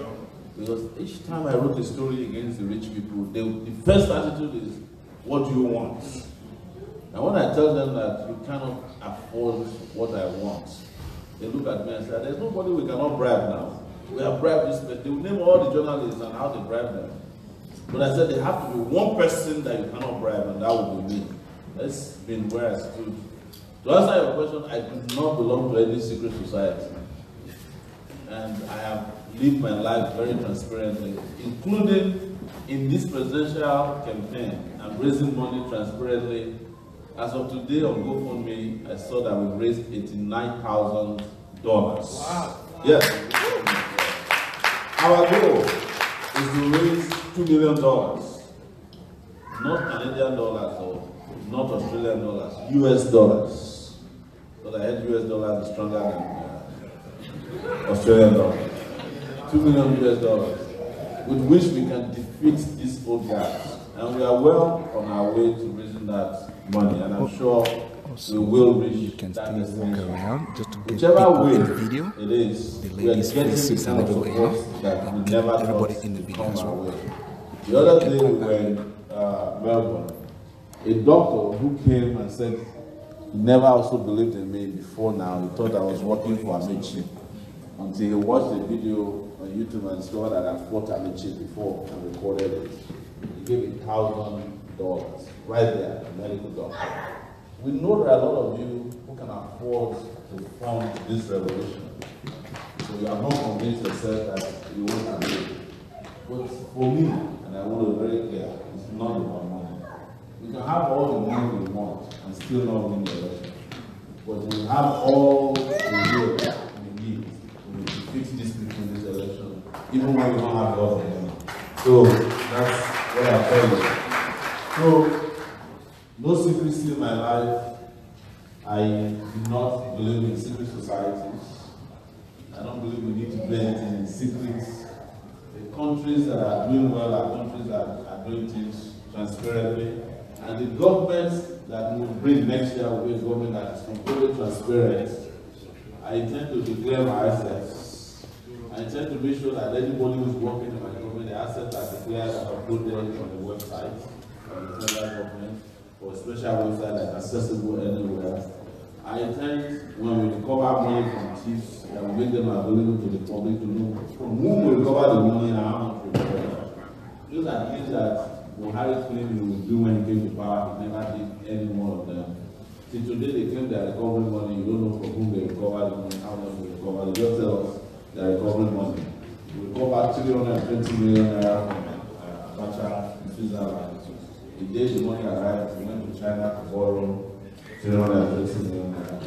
Because each time I wrote a story against the rich people, the first attitude is, what do you want? And when I tell them that you cannot afford what I want, they look at me and say, there's nobody we cannot bribe now. We have bribed this person. They will name all the journalists and how they bribe them. But I said there have to be one person that you cannot bribe, and that would be me. That's been where I stood. To answer your question, I do not belong to any secret society. And I have lived my life very transparently, including in this presidential campaign. I'm raising money transparently. As of today on GoFundMe, I saw that we raised $89,000. Wow. Yes. Our goal is to raise $2 million. Not Canadian dollars or not Australian dollars, US dollars. Because I heard US dollars is stronger than Australian dollars. $2 million US dollars, with which we can defeat these old guys. And we are well on our way to raising that money, and I'm sure we will reach that destination. Whichever way it is, we are getting the kind of support that we never thought would come our way. The other day we were in Melbourne. A doctor who came and said he never also believed in me before now. He thought I was working for Amici until he watched a video on YouTube and saw that I fought Amici before and recorded it. He gave me $1,000 right there, a medical doctor. We know there are a lot of you who can afford to fund this revolution. So you are not convinced yourself that you won't have it. But for me, and I want to be very clear, it's not about money. We can have all the money we want and still not win the election. But we have all the will we need to fix this people in this election, even when we don't have a lot of money. So that's what I tell you. So, no secrecy in my life. I do not believe in secret societies. I don't believe we need to do anything in secret. The countries that are doing well are countries that are doing things transparently. And the government that will bring next year will be a government that is completely transparent. I intend to declare my assets. I intend to make sure that anybody who is working in my government, the assets are declared and uploaded on the website of the federal government, or a special website that's accessible anywhere. I intend, when we recover money from thieves, that we make them available to the public to know from whom we recover the money and how much we recover. Those are things that Buhari claimed he would do when he came to power. He never did any one of them. Till today they claim they are recovering money. You don't know from whom they recover the money, how much they recover. They just tell us they are recovering money. We recovered 320 million naira from Abacha in Switzerland. The day the money arrived, we went to China to borrow 320 million naira.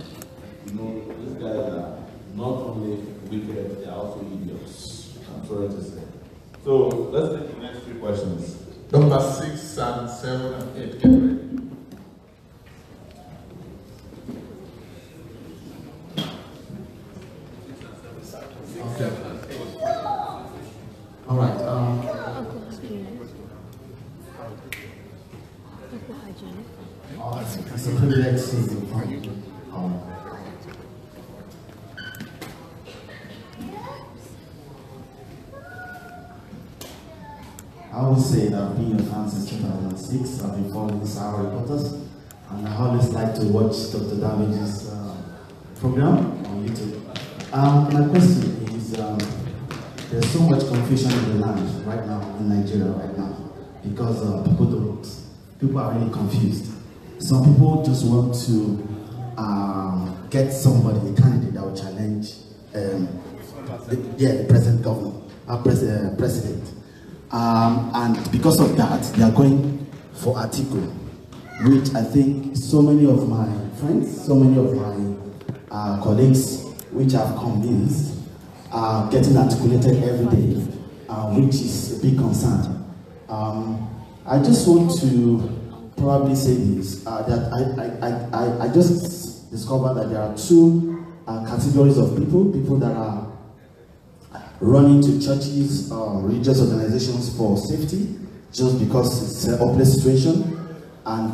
You know, these guys are not only wicked, they are also idiots. I'm sorry to say. So let's take the next 3 questions. Number 6 and 7 and 8, get ready. Okay. All right. It's a privilege to be fun. I would say that I've been a fan since 2006. I've been following Sowore reporters, and I always like to watch Dr. Damage's program on YouTube. My question is, there's so much confusion in the land right now, in Nigeria right now, because people are really confused. Some people just want to get somebody, a candidate that will challenge the present governor, president. And because of that, they are going for article, which I think so many of my friends, so many of my colleagues, which I've convinced, are getting articulated every day, which is a big concern. I just want to probably say this, that I just discovered that there are 2 categories of people that are running to churches or religious organizations for safety, just because it's a hopeless situation. And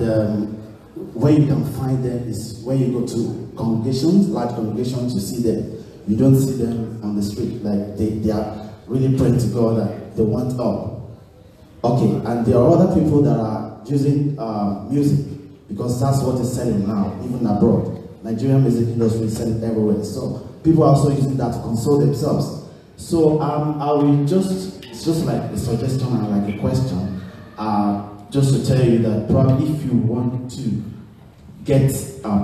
where you can find them is when you go to congregations, large congregations, you see them. You don't see them on the street, like they are really praying to God that they want up. Okay, and there are other people that are using music, because that's what is selling now, even abroad. Nigerian music industry is selling everywhere. So people are also using that to console themselves. So I will it's just like a suggestion and like a question, just to tell you that probably if you want to get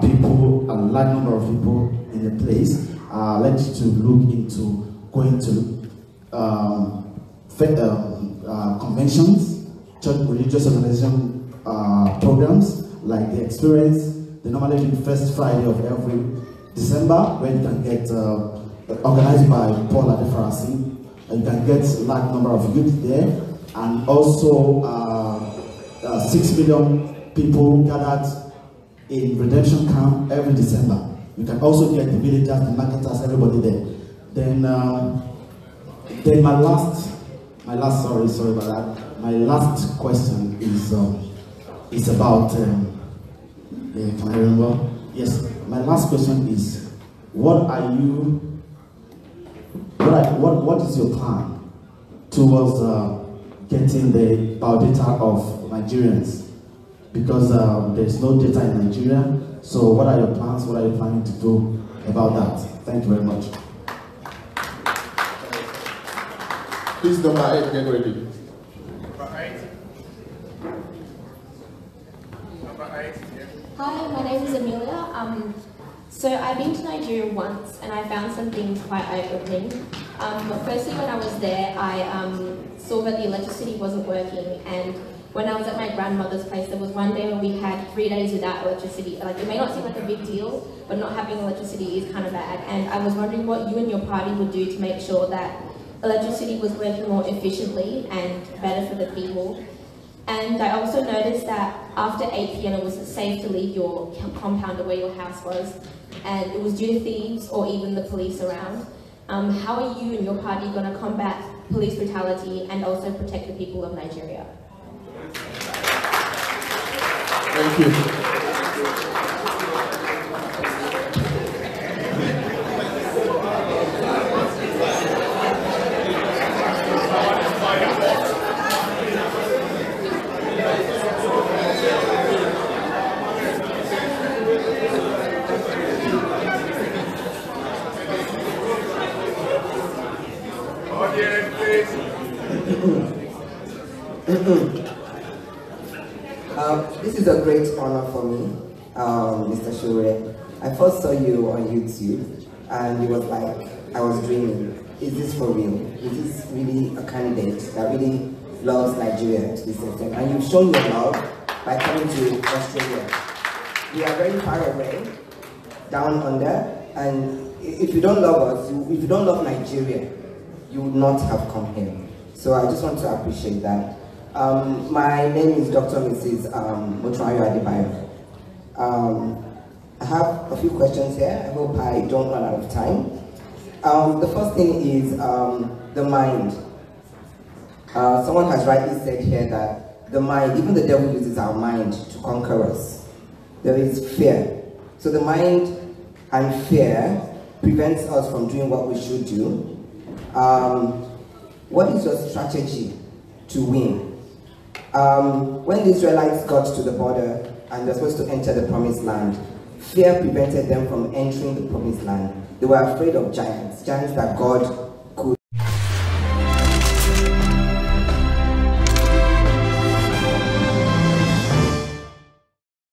people, a large number of people in a place, let you to look into going to conventions, church religious organization programs like the Experience. They normally do the first Friday of every December, where you can get organized by Paul Adefarasi. You can get a large number of youth there, and also 6 million people gathered in redemption camp every December. You can also get the villagers, the marketers, everybody there. Then my last, sorry about that. my last question is about, can I remember? Yes, my last question is, what is your plan towards getting the biodata of Nigerians? Because there's no data in Nigeria, so what are your plans? What are you planning to do about that? Thank you very much. Please, number 8, get ready. Number 8. Hi, my name is Amelia. So I've been to Nigeria once and I found some things quite eye-opening. Firstly, when I was there, I saw that the electricity wasn't working, and when I was at my grandmother's place, there was one day when we had 3 days without electricity. Like, it may not seem like a big deal, but not having electricity is kind of bad. And I was wondering what you and your party would do to make sure that electricity was working more efficiently and better for the people. And I also noticed that after 8 p.m. it was safe to leave your compound or where your house was, and it was due to thieves or even the police around. How are you and your party going to combat police brutality and also protect the people of Nigeria? Thank you. This is a great honor for me, Mr. Sowore. I first saw you on YouTube, and it was like I was dreaming. Is this for real? Is this really a candidate that really loves Nigeria to this extent? And you've shown your love by coming to Australia. We are very far away, down under, and if you don't love us, if you don't love Nigeria, you would not have come here. So I just want to appreciate that. My name is Dr. Mrs. Motrayo Adebayo. I have a few questions here. I hope I don't run out of time. The first thing is the mind. Someone has rightly said here that the mind, even the devil uses our mind to conquer us. There is fear. So the mind and fear prevents us from doing what we should do. What is your strategy to win? When the Israelites got to the border and they're supposed to enter the promised land, fear prevented them from entering the promised land. They were afraid of giants that God